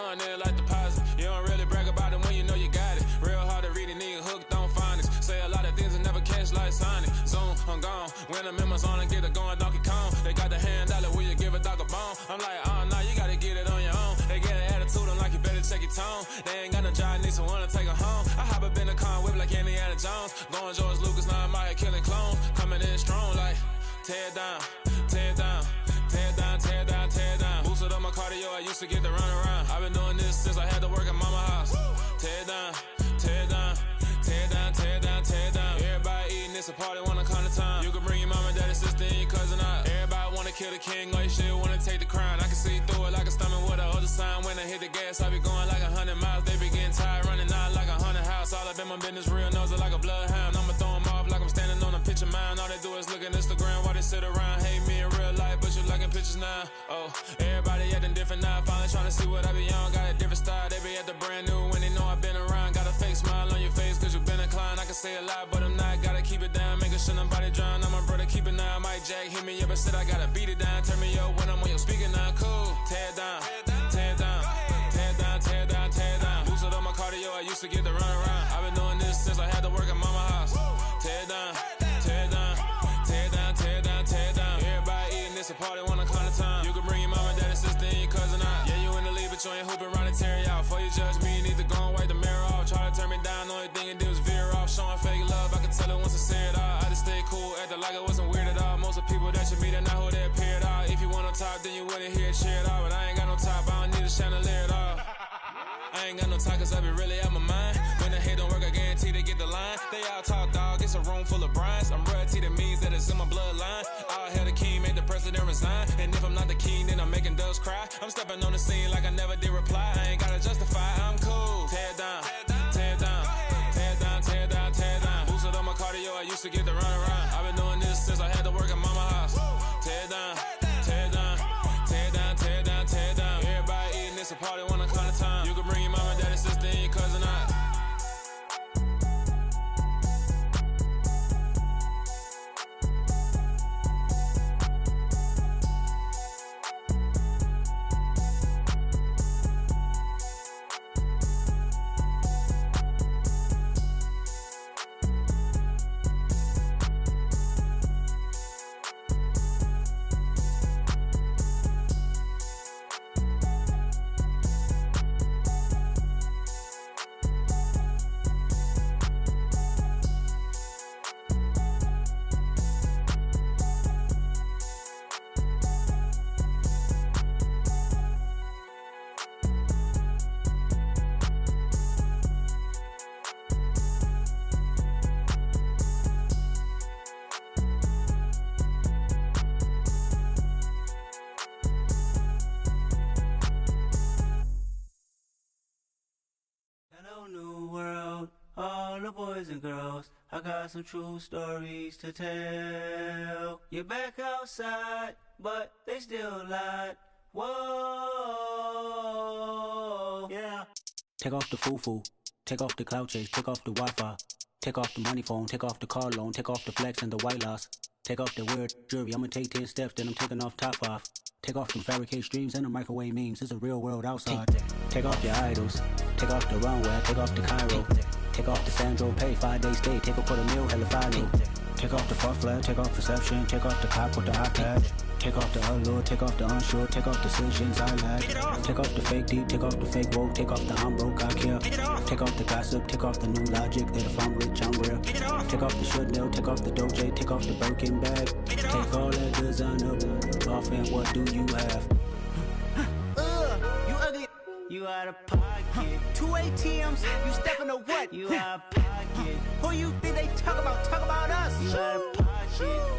gun, then like deposit. You don't really brag about it when you know you got it. Real hard to read a nigga hooked on phonics. Say a lot of things and never catch like Sonic. Zoom, I'm gone. When I'm in my zone and get it going Donkey Kong. They got the hand dollar, will you give a dog a bone? I'm like, oh, no, you gotta get it on your own. They get an attitude, I'm like, you better check your tone. They ain't got no job, need someone to take her home. I hop up in the car, whip like Indiana Jones. Going George Lucas, now I'm out here killing clones. Coming in strong like, tear down, tear down, tear down, tear down, tear down. Boosted up my cardio, I used to get to run around. I've been doing this since I had to work at mama house. Tear down, tear down, tear down, tear down, tear down. Everybody eating, it's a party, wanna come to time. You can bring your mama, daddy, sister, and your cousin out. Everybody wanna kill the king, or you shit wanna take the crown. I can see through it like a stomach with a other sign. When I hit the gas, I be going like 100 miles. They be getting tired, running out like 100 house. All up in my business, real nose like a bloodhound. I'ma throw them off like I'm standing on a picture mound. All they do is look at Instagram while they sit around. Hate me in real life, but you liking pictures now. Oh, everybody acting different now. Finally trying to see what I be on. Got a different style, they be at the brand new when they know I've been around. Got a fake smile on your face cause you been inclined. I can say a lot, but I'm not. Gotta keep it down, making sure nobody drown. I'm my brother, keep it now. Mike Jack hit me up and said I gotta beat it down. Turn me up when I'm on your speaker now. Cool, tear down, tear down, tear down, tear down, tear down. Boosted up my cardio, I used to get to run around. I've been doing this since I had to work at mama house. Tear down, tear down, tear down, tear down, tear down. Everybody eating, it's a party, wanna come to time. You can bring your mama, daddy, sister, and your cousin out. Yeah, you in the lead, but you ain't hooping around and tear out. Before you judge me, you need to go and wipe the mirror off. Try to turn me down, the only thing it did was veer off. Showing fake love, I can tell it once I say it all. I just stay cool, acting like it wasn't weird at all. Most of the people that you meet are not who they appear at all. If you want on top, then you wouldn't hear it cheer at all. But I ain't got no top, I don't need a chandelier at all. I ain't got no talk cause I be really out my mind. When the head don't work, I guarantee they get the line. They all talk dog, it's a room full of brinds. I'm royalty, that means that it's in my bloodline. All hell the king, made the president resign. And if I'm not the king, then I'm making doves cry. I'm stepping on the scene like I never did reply. I ain't gotta justify, I'm cool. Tear down, tear down, tear down, tear down, tear down. Boosted up my cardio, I used to get to run around. I've been doing this since I had to work at mama house. Tear down, tear down, tear down, tear down, tear down. Everybody eating, it's a party, wanna come to time. You can bring your mama, daddy, sister, and your cousin out. Hello, new world, all the boys and girls. I got some true stories to tell. You're back outside, but they still lied. Whoa, yeah. Take off the foo-foo, take off the cloud chase, take off the Wi-Fi. Take off the money phone, take off the car loan, take off the flex and the white loss. Take off the weird jewelry, I'ma take 10 steps, then I'm taking off top 5. Take off them fabricate streams and the microwave memes, it's a real world outside. Take off your idols, take off the runway, take off the Cairo. Take off the Sandro pay, 5-day stay, take off for the meal, hella final. Take off the far flag, take off perception, take off the cop with the iPad. Take off the allure, take off the unsure, take off decisions I lack. Take off the fake deep, take off the fake woke, take off the I'm broke, I care. Take off the gossip, take off the new logic that if I'm rich, I'm real. Take off the should know, take off the Doja, take off the Birkin bag. Take all that designer off and what do you have? You ugly. You out of pocket. 2 ATMs, you stepping to what? You out of pocket. Who you think they talk about? Talk about us. You out of pocket.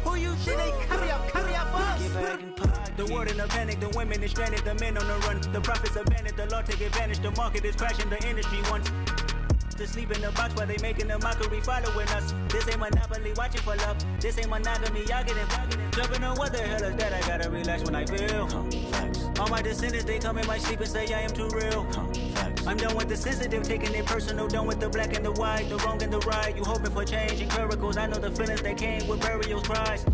Who you think they carry out for us? Get back in pocket. The world in a panic, the women is stranded, the men on the run. The profits abandoned, the law take advantage. The market is crashing, the industry wants to sleep in the box while they making a mockery following us. This ain't monopoly, watching for love. This ain't monogamy, y'all getting jumping on what the hell is that? I gotta relax when I feel. All my descendants, they come in my sleep and say I am too real. I'm done with the sensitive, taking it personal. Done with the black and the white, the wrong and the right. You hoping for change and miracles. I know the feelings that came with burial cries.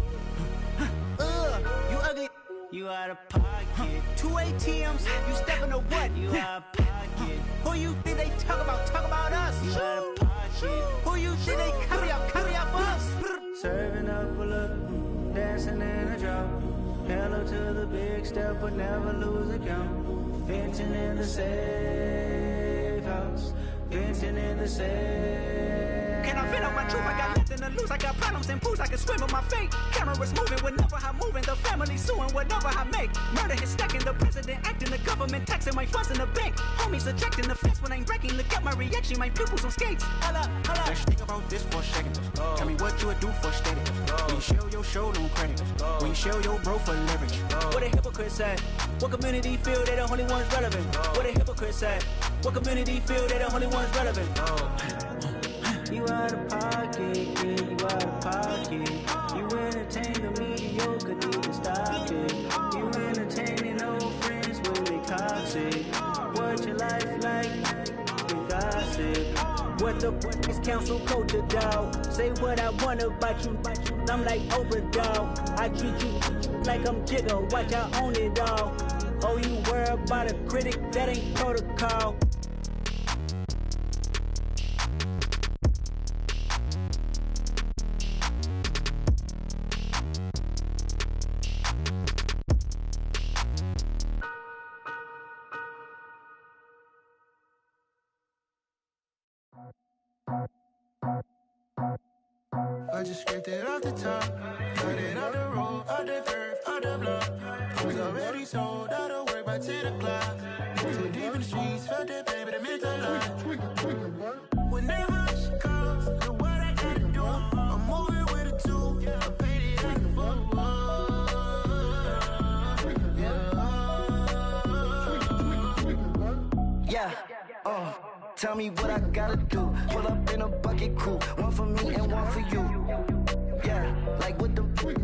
You ugly. You You out of pocket. 2 ATMs, you stepping to what? You out of pocket. Who you think they talk about us? You out of pocket. Who you think they carry up for us? Serving up a look, dancing in a drop. Hello to the big step, but never lose a count. Venting in the safe house. Venting in the safe. Can I vent on my truth? I got nothing to lose. I got problems and pools. I can swim in my fate. Cameras moving whenever I'm moving. The family suing whatever I make. Murder is stacking. The president acting. The government taxing my funds in the bank. Homies ejecting the fence when I'm breaking. Look at my reaction. My pupils on skates. Hold up. Let's think about this for a second. Tell me what you would do for steady. When you show your show, no credit. When you show your bro for leverage. What a hypocrite said. What community feel they the only ones relevant? What a hypocrite said. What community feel they the only ones relevant? You out of pocket, yeah, you out of pocket. You entertain the mediocre, need to stop it. You entertaining old friends when they toxic. What your life like? You gossip. What the is council culture, dog? Say what I want about you. I'm like Oprah, dog. I treat you like I'm Jigga. Watch I own it all. Oh, you worry about a critic? That ain't protocol. I just scraped it off the top, cut it on the road, on the curve, on the block. I was already sold, out of work by 10 o'clock. Too deep in the streets, felt that pain, but it meant a lot. Whenever she calls, do what I gotta do. I'm moving with a two, I paid it like a fool. Yeah, tell me what I gotta do. Pull up in a bucket crew, one for me and one for you. Yeah, like with the roof.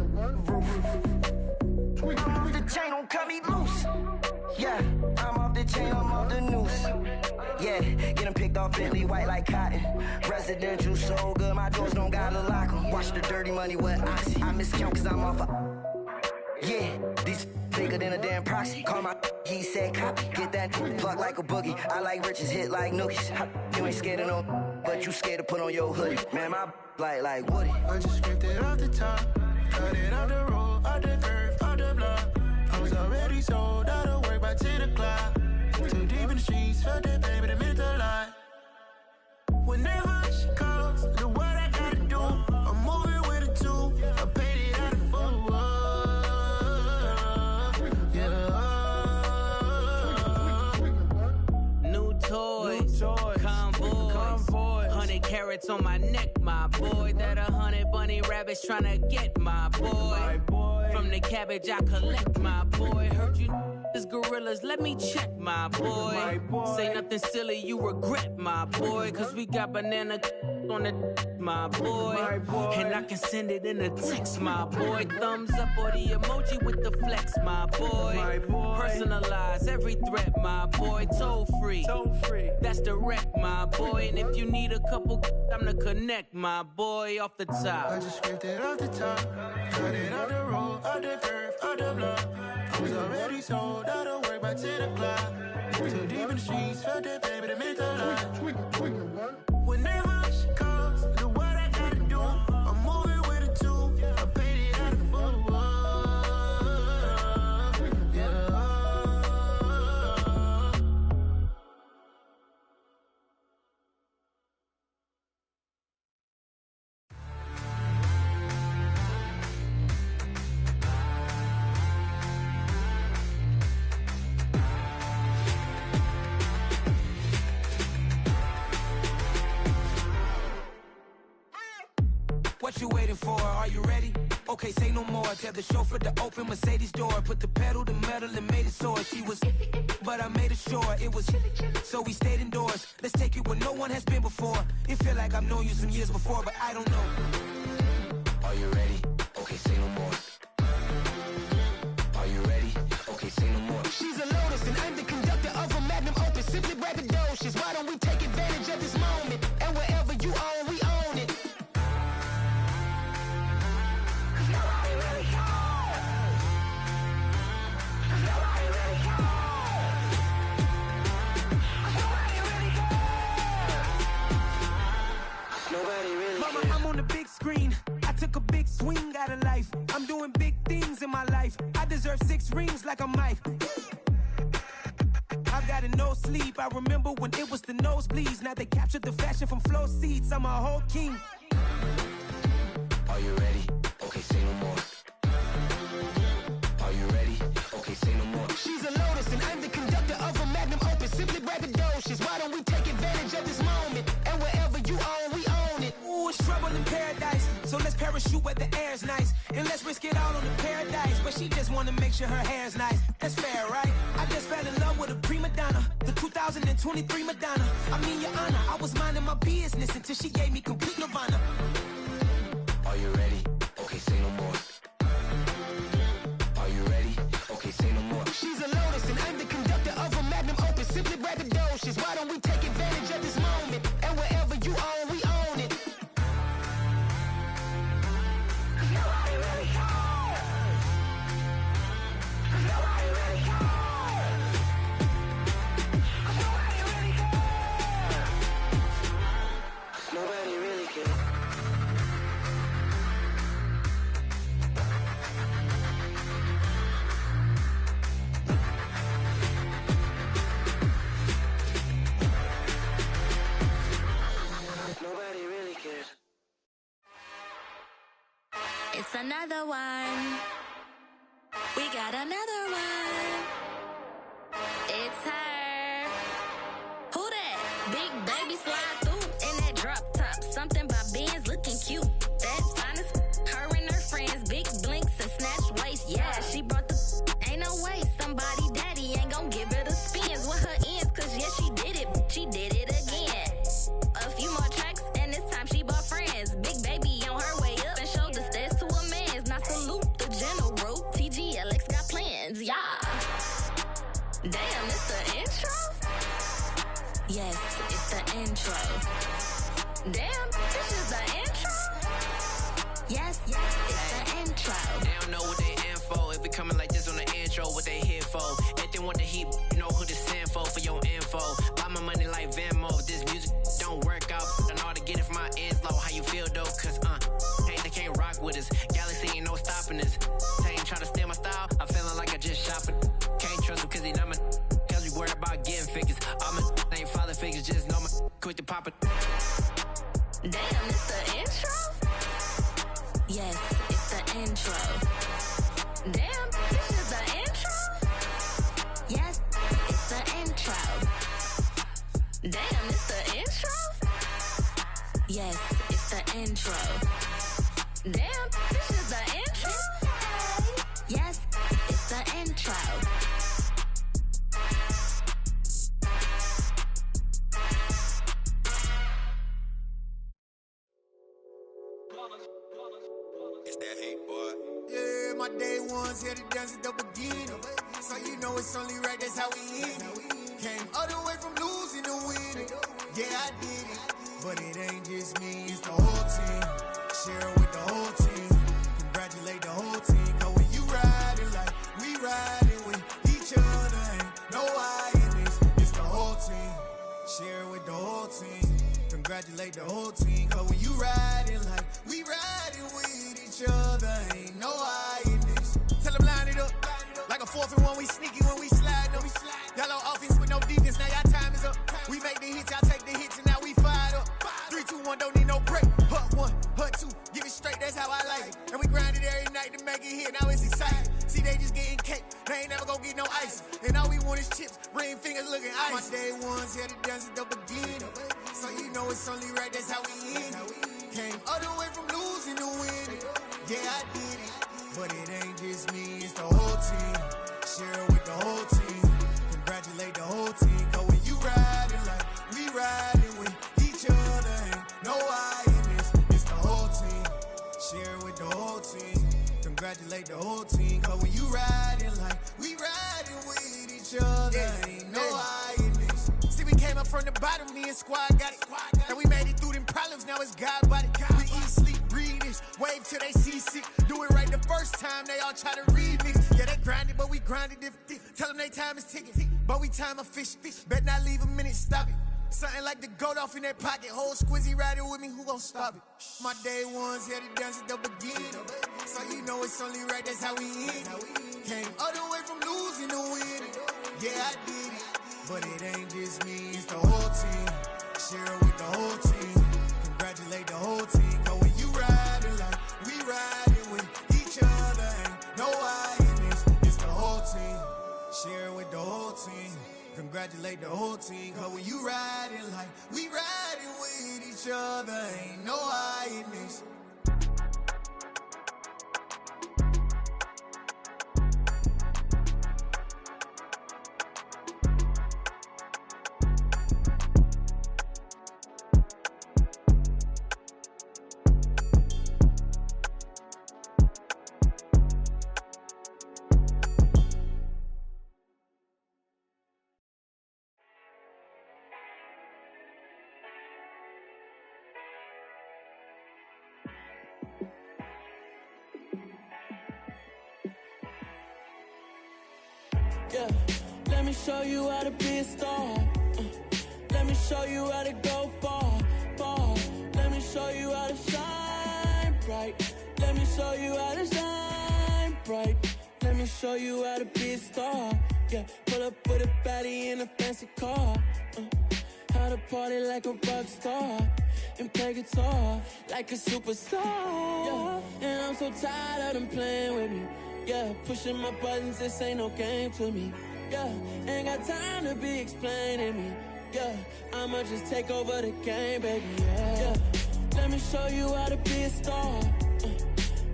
I'm off the chain, don't cut me loose. Yeah, I'm off the chain, I'm off the noose. Yeah, getting picked off Bentley, white like cotton. Residential so good, my doors don't gotta lock 'em. Watch the dirty money with oxy. I miscount cause I'm off a... Yeah, these bigger than a damn proxy. Call my he said copy. Get that plug like a boogie. I like riches, hit like nookies. You ain't scared of no, but you scared to put on your hoodie. Man, my like Woody. I just scraped it off the top, cut it on the road, on the curve, on the block. I was already sold, out of work by 10 o'clock. Too deep in the streets, felt that pain, but it meant a lot. Whenever she calls, do what I gotta do. I'm moving with a two, I paid it out of full. Convoy, 100 carats on my neck, my boy. That 100 bunny rabbits tryna get my boy. From the cabbage I collect, my boy. Heard you is gorillas, let me check, my boy. Say nothing silly, you regret, my boy. Cause we got banana on the my boy. And I can send it in a text, my boy. Thumbs up or the emoji with the flex, my boy. Personalize every threat, my boy. Toll free, that's direct, my boy. And if you need a couple, I'm to connect, my boy, off the top. I just scraped it off the top, cut it on the road, on the curve, on the block. I was already sold, out of work by 10 o'clock. Too deep in the streets, felt that pain, but it meant a lot. Whenever she calls, do what I gotta do. I'm moving with a two, I paid it out of full. What you waiting for? Are you ready? Okay, say no more. Tell the chauffeur to open Mercedes door. Put the pedal to metal and made it soar. She was, but I made it sure it was. So we stayed indoors. Let's take it where no one has been before. It feel like I've known you some years before, but I don't know. Are you ready? Okay, say no more. Are you ready? Okay, say no more. She's a Lotus and I'm the conductor of a Magnum Opus. Simply braggadocious. Why don't we take advantage of this moment? And wherever you own, we own it. like I'm Mike. I've got no sleep. I remember when it was the nosebleeds. Now they captured the fashion from flow seats. I'm a whole king. Are you ready? Okay, say no more. Are you ready? Okay, say no more. She's a lotus and I'm the conductor of a magnum opus. Simply braggadocious. Why don't we take advantage of this moment? And wherever you own, we own it. Ooh, it's trouble in paradise. So let's parachute where the air's nice. And let's risk it all on the paradise. But she just wanna make sure her hair's nice. That's fair, right? I just fell in love with a prima donna. The 2023 Madonna. I mean, your honor, I was minding my business until she gave me complete nirvana. Are you ready? Okay, say no more. Are you ready? Okay, say no more. She's a lotus and I'm the conductor of a magnum opus. Simply braggadocious. Why don't we take advantage of this moment? And wherever you own, we own it. Nobody really cares. Nobody really cares. Nobody really cares. Nobody really cares. Nobody really cares. It's another one. We got another one. It's her. Who that? Big baby slide through in that drop top. Something by Benz looking cute. That's fine as her and her friends. Big blinks and snatch waist. Yeah, she brought the ain't no way. Somebody daddy ain't gon' give her the spins with her ends. Cause yeah, she did it. She did it again. A few more tracks and this time she bought friends. Big baby on her way up and showed the stairs to a man's. Now salute the general. TGLX got plans, yeah. Damn, it's the intro? Yes, it's the intro. Damn, this is the intro? Yes, it's the intro. They don't know what they in for. If we coming like this on the intro, what they here for? If they want the heat, you know who to send for your info. Buy my money like Venmo. If this music don't work out, I know how to get it from my ends low. How you feel though? Cause hey, they can't rock with us. Galaxy ain't no stopping us. They ain't trying to steal my style. I'm feeling like I just shop it. Can't trust him cause he not my. Cause we worried about getting figures. All my ain't father figures. Just know my quick to pop it. Damn, it's the intro? Yes, it's the intro. Damn, this is the intro? Yes, it's the intro. Damn, it's the intro? Yes, it's the intro. Damn, this is the intro? Yes, it's the intro. It's that hate, boy. Yeah, my day ones here to dance at the beginning. So you know it's only right, that's how we end it. Came all the way from losing to winning. Yeah, I did it. But it ain't just me, it's the whole team. Share it with the whole team. Congratulate the whole team. Cause when you riding like we riding with each other, ain't no I in this. It's the whole team. Share it with the whole team. Congratulate the whole team. Cause when you riding like we riding with each other, ain't no I in this. Tell them line it up. Like a 4th and 1, we sneaky when we slide them. Y'all on offense with no defense, now y'all time is up. We make the hits, y'all take the hits, and now we fired up. 3, 2, 1, don't need no break. Hut 1, hut 2, give it straight, that's how I like it. And we grind it every night to make it hit, now it's exciting. See, they just getting cake, they ain't never gonna get no ice. And all we want is chips, ring fingers looking ice. My day ones here to dance at the beginning. So you know it's only right, that's how we end it. Came all the way from losing to winning. Yeah, I did it. But it ain't just me, it's the whole team. Share it with the whole team. Congratulate the whole team. Cause when you riding like we riding with each other, ain't no I in this. It's the whole team. Share it with the whole team. Congratulate the whole team. Cause when you riding like we riding with each other, ain't no I in this. See, we came up from the bottom, me and squad got it. And we made it through them problems, now it's God body. We eat, sleep, breathe this, wave till they seasick. Do it right the first time, they all try to remix. Yeah, they grinded, but we grinded different. Tell them they time is ticking, but we time a fish. Bet not leave a minute, stop it. Something like the goat off in their pocket. Whole squizzy riding with me, who gon' stop it? My day ones here to dance at the beginning. So you know it's only right, that's how we end. Came all the way from losing losing to winning. Yeah, I did it, but it ain't just me, it's the whole team. Share it with the whole team. Congratulate the whole team. Cause when you riding like we riding with each other, ain't no I in this. It's the whole team. Share it with the whole team. Congratulate the whole team. Cause when you riding like we riding with each other, ain't no I in this. Yeah, let me show you how to be a star. Let me show you how to go far, far. Let me show you how to shine bright. Let me show you how to shine bright. Let me show you how to be a star. Yeah, pull up with a baddie in a fancy car. How to party like a rock star and play guitar like a superstar. Yeah, and I'm so tired of them playing with me. Yeah, pushing my buttons, this ain't no game to me. Yeah, ain't got time to be explaining me. Yeah, I'ma just take over the game, baby. Yeah, let me show you how to be a star.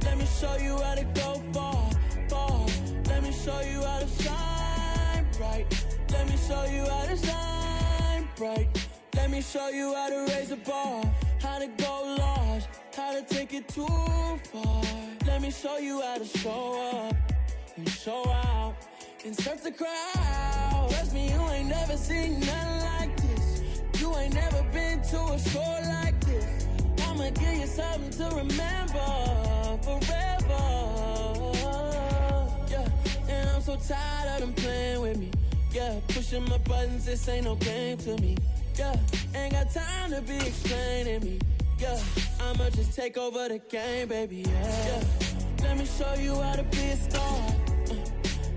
Let me show you how to go far, far. Let me show you how to shine bright. Let me show you how to shine bright. Let me show you how to raise the bar, how to go large, how to take it too far. Let me show you how to show up and show out and surf the crowd. Trust me, you ain't never seen nothing like this. You ain't never been to a show like this. I'ma give you something to remember forever. Yeah, and I'm so tired of them playing with me. Yeah, pushing my buttons, this ain't no game to me. Yeah, ain't got time to be explaining me. Yeah, I'ma just take over the game, baby. Yeah, let me show you how to be a star.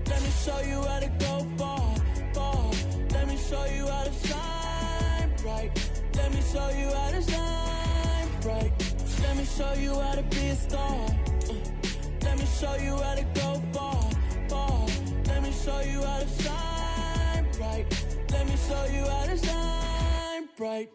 Let me show you how to go far, far. Let me show you how to shine bright. Let me show you how to shine bright. Let me show you how to be a star. Let me show you how to go far, far. Let me show you how to shine bright. Let me show you how to shine bright.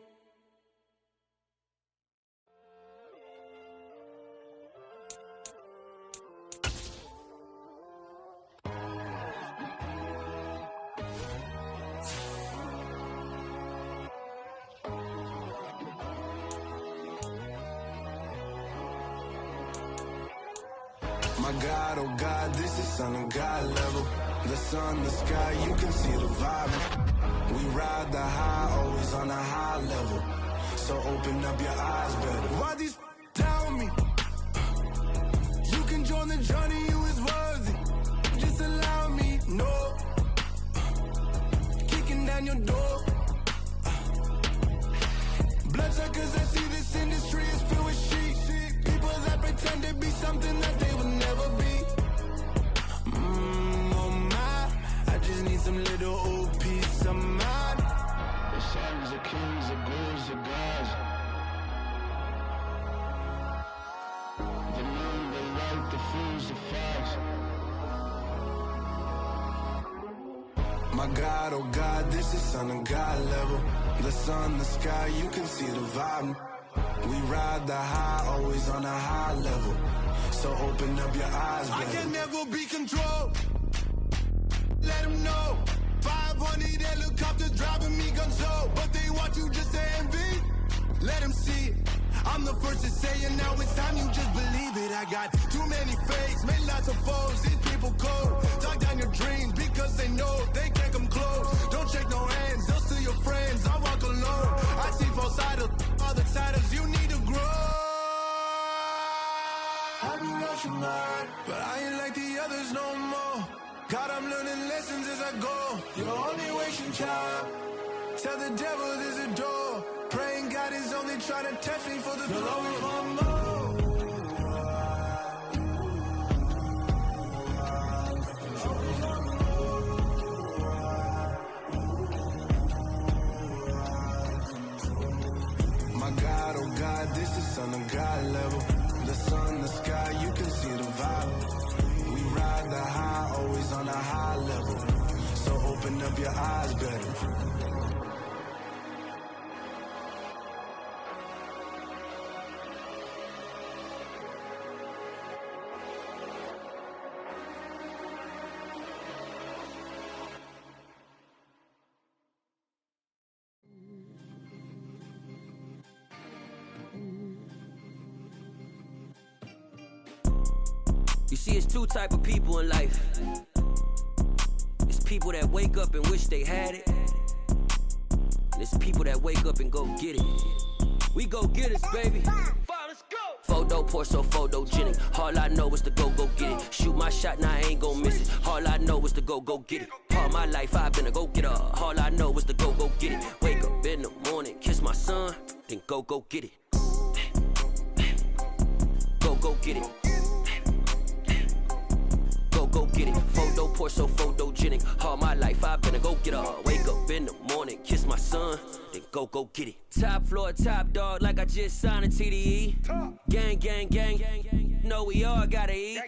My God, oh God, this is son of God level. The sun, the sky, you can see the vibe. We ride the high, always on a high level. So open up your eyes better. Why these tell me? You can join the journey, you is worthy. Just allow me, no. Kicking down your door. Bloodsuckers, I see this industry is filled with sheep. People that pretend to be something that they will never be. Oh my, I just need some little old peace of mind. The sons of kings, the ghouls, the gods. The moon, the light, the fools, the facts. My God, oh God, this is son of God level. The sun, the sky, you can see the vibe. We ride the high, always on a high level. So open up your eyes, baby. I can never be controlled. Let them know. 500 helicopters driving me gonzo. But they want you just to envy. Let them see it. I'm the first to say it, now it's time you just believe it. I got too many fakes, made lots of foes. These people cold. Talk down your dreams because they know they can't come close. Don't shake no hands, they'll steal your friends. I walk alone. I see false idols, other siders, you need to grow. Have you lost your mind? But I ain't like the others no more. God, I'm learning lessons as I go. You're only wasting time. Tell the devil there's a door. Praying God is only trying to test me for the glory of my more. oh God, this is Son of God level. The sun, the sky, you can see the vibe. We ride the high, always on a high level. So open up your eyes better. You see, it's two type of people in life. It's people that wake up and wish they had it, and it's people that wake up and go get it. We go get it, baby. Photo poor, so photogenic. All I know is to go get it. Shoot my shot, now I ain't gon' miss it. All I know is to go get it. All my life I've been a go-getter. All I know is to go get it. Wake up in the morning, kiss my son, then go get it. Go get it. Go get it. Photo poor, so photogenic. All my life I've been a go-getter. Wake up in the morning, kiss my son, then go get it. Top floor, top dog, like I just signed a TDE. Gang. Know we all gotta eat.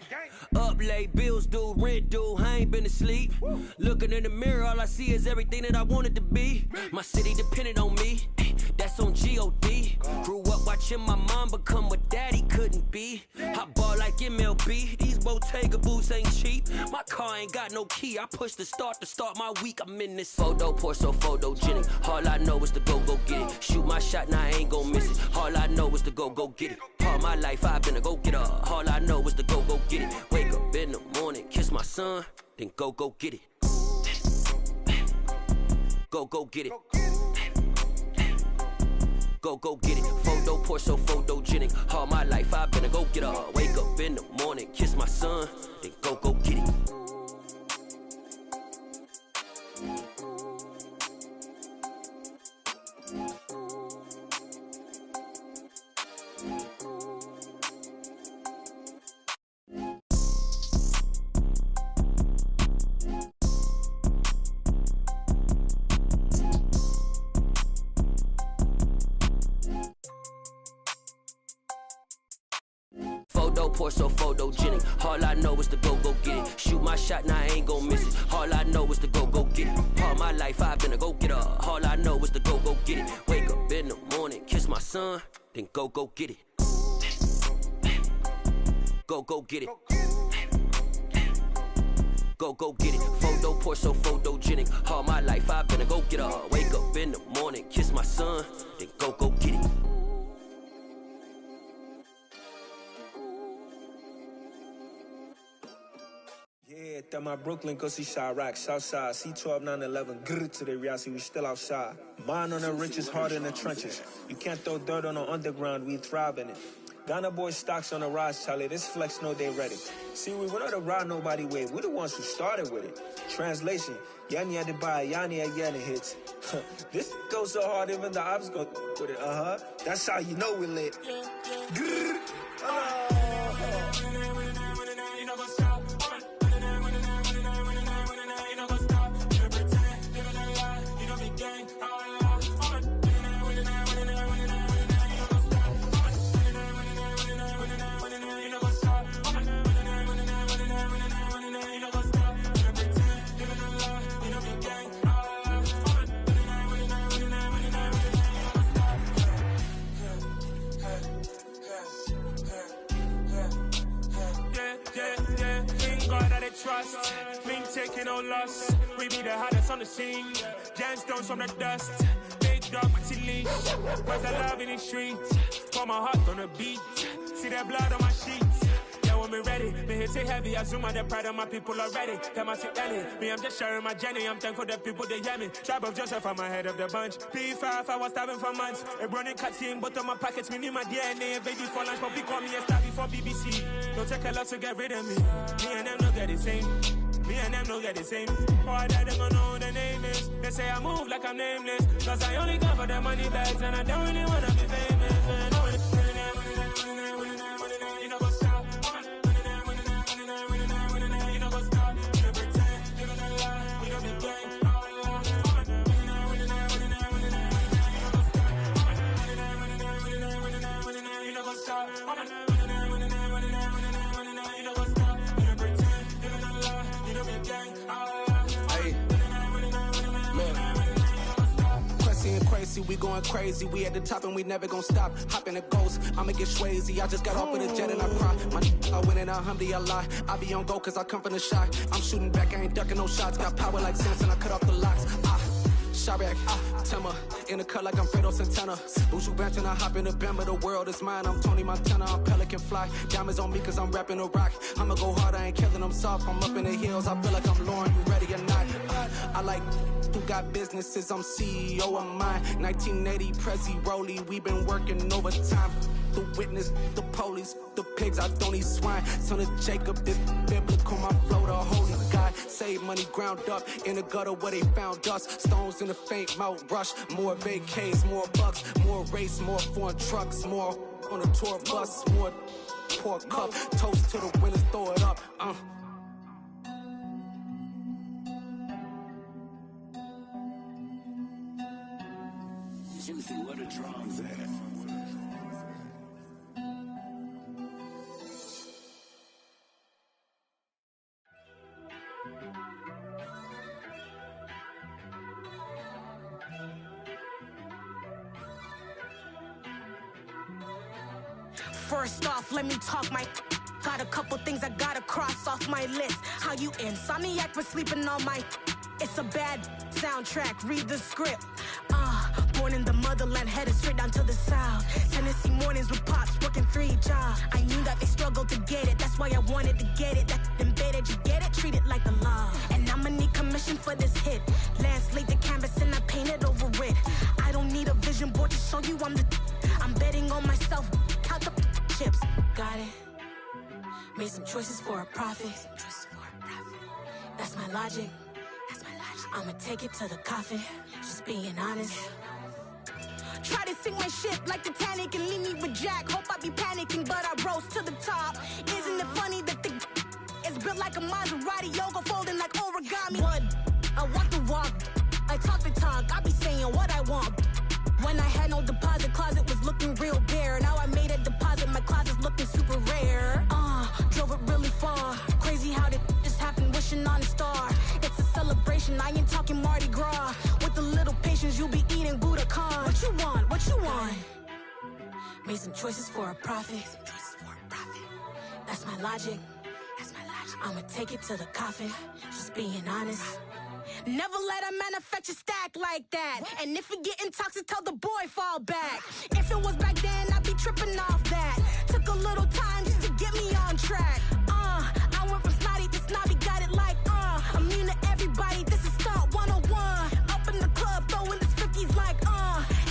Up late, bills due, rent due, I ain't been asleep. Looking in the mirror, all I see is everything that I wanted to be. My city depended on me, that's on G.O.D. Grew up watching my mom become what daddy couldn't be. I ball like MLB, these Bottega boots ain't cheap. My car ain't got no key, I push the start to start my week. I'm in this photo poor, so photogenic. All I know is to go get it. Shoot my shot, now I ain't gon' miss it. All I know is to go get it. All my life I've been a go-getter. All I know is to go get it. Wake up in the morning, kiss my son, then go get it. Go get it. Go get it. Photo poor, so photogenic. All my life I've been a go-getter. Wake up in the morning, kiss my son, then go get it. Photo poor, so photogenic. All I know is to go get it. Shoot my shot, now I ain't gon' miss it. All I know is to go get it. All my life I've been a go-getter. All I know is to go get it. Wake up in the morning, kiss my son, then go get it. Go get it. Go get it. Photo poor, so photogenic. All my life I've been a go-getter. Wake up in the morning, kiss my son, then go get it. Yeah, that my Brooklyn, go see Chirac, Southside, C12, 911, grrr to the reality, we still outside. Mine on the riches, hard in the trenches. You can't throw dirt on the underground, we thrive in it. Ghana boys stocks on the rise, Charlie, this flex know they ready. See, we went on the ride nobody wave, we the ones who started with it. Translation, Yanni had to buy, Yanni had Yanni hits. This goes so hard, even the ops go with it, That's how you know we lit. Grrr, trust, been taking no loss. We be the hottest on the scene. Gemstones from the dust. Big dog, Matty leash. Where's the love in the streets? Pour my heart on the beat. See that blood on my sheets. Yeah, when me ready, me hit it heavy. I zoom on the pride of my people already. Them I see Ellie. Me, I'm just sharing my journey. I'm thankful the people they hear me. Tribe of Joseph, I'm ahead of the bunch. P5, I was starving for months. A running cut team, but on my pockets, me need my DNA. Baby for lunch, but we call me a star before BBC. Don't take a lot to get rid of me. Me and them don't get the same. Me and them don't get the same. Boy, that they gonna know who the name is. They say I move like I'm nameless. Cause I only come for the money bags and I don't really wanna be famous, man. You know what's up? You know what's up? You pretend, you gonna lie, you don't be gang. crazy, we going crazy. We at the top and we never gonna stop. Hop in the ghost, I'ma get Swayze. I just got off with a jet and I cry. I went in a Humvee, I lie. I be on go cause I come from the shot. I'm shooting back, I ain't ducking no shots. Got power like Samson, I cut off the locks. Shabak, Timmer, in the cut like I'm Fredo Santana. Bushu Benton, I hop in the Bama, the world is mine. I'm Tony Montana, I'm Pelican Fly. Diamonds on me cause I'm rapping a rock. I'ma go hard, I ain't killing them soft. I'm up in the hills, I feel like I'm Lauren, you ready or not? I like who got businesses, I'm CEO of mine. 1980, Prezi Rolly, we been working overtime. The witness, the police, the pigs, I don't eat swine. Son of Jacob, this biblical, my flow, the holy God. Save money ground up in the gutter where they found us. Stones in the faint mouth rush. More vacays, more bucks, more race, more foreign trucks, more on a tour bus, more pour cup. Toast to the winners, throw it up. Juicy, where the drums at? First off, let me talk my. Got a couple things I gotta cross off my list. How you insomniac for sleeping on my. It's a bad soundtrack, read the script. Born in the motherland, headed straight down to the south. Tennessee mornings with pops, working 3 jobs. I knew that they struggled to get it, that's why I wanted to get it. That embedded, you get it, treat it like the law. And I'ma need commission for this hit. Last laid the canvas and I painted over it. I don't need a vision board to show you I'm the. I'm betting on myself, count the chips. Got it. Made some choices for a profit. That's my logic. I'ma take it to the coffin, just being honest. Try to sink my ship like Titanic and leave me with Jack. Hope I be panicking, but I rose to the top. Isn't it funny that the is built like a Maserati, yoga folding like origami? What? I walk the walk, I talk the talk, I be saying what I want. When I had no deposit, closet was looking real bare. Now I made a deposit, my closet's looking super rare. Drove it really far. Crazy how did just happen, wishing on a star. It's a celebration, I ain't talking Mardi Gras. With a little patience, you'll be eating Budokan. What you want? What you want? Made some choices for a profit. That's my logic. I'ma take it to the coffin, just being honest. Never let a manufacture stack like that. And if it getting toxic, tell the boy fall back. If it was back then, I'd be tripping off that. Took a little time just to get me on track. I went from snotty to snobby, got it like immune to everybody, this is stunt 101. Up in the club, throwing this 50s like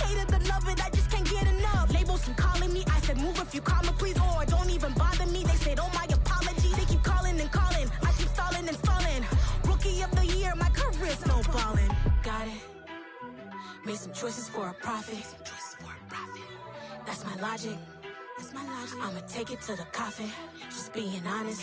hate it or love it, I just can't get enough. Labels keep calling me, I said move if you call me please, or don't even bother me. They said oh my apologies, they keep calling and calling, I keep stalling and stalling. Rookie of the year, my career's snowballing. Got it. Made some choices for a profit. That's my logic. I'ma take it to the coffin, just being honest.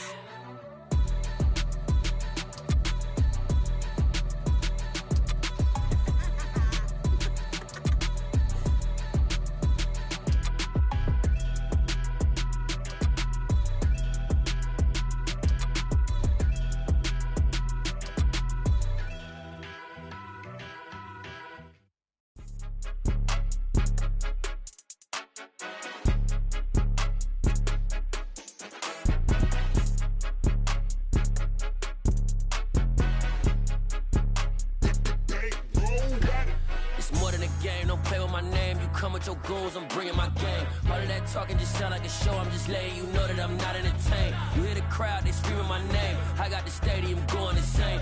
Your goals, I'm bringing my game. All of that talking just sound like a show. I'm just letting you know that I'm not entertained. You hear the crowd, they screaming my name. I got the stadium going insane.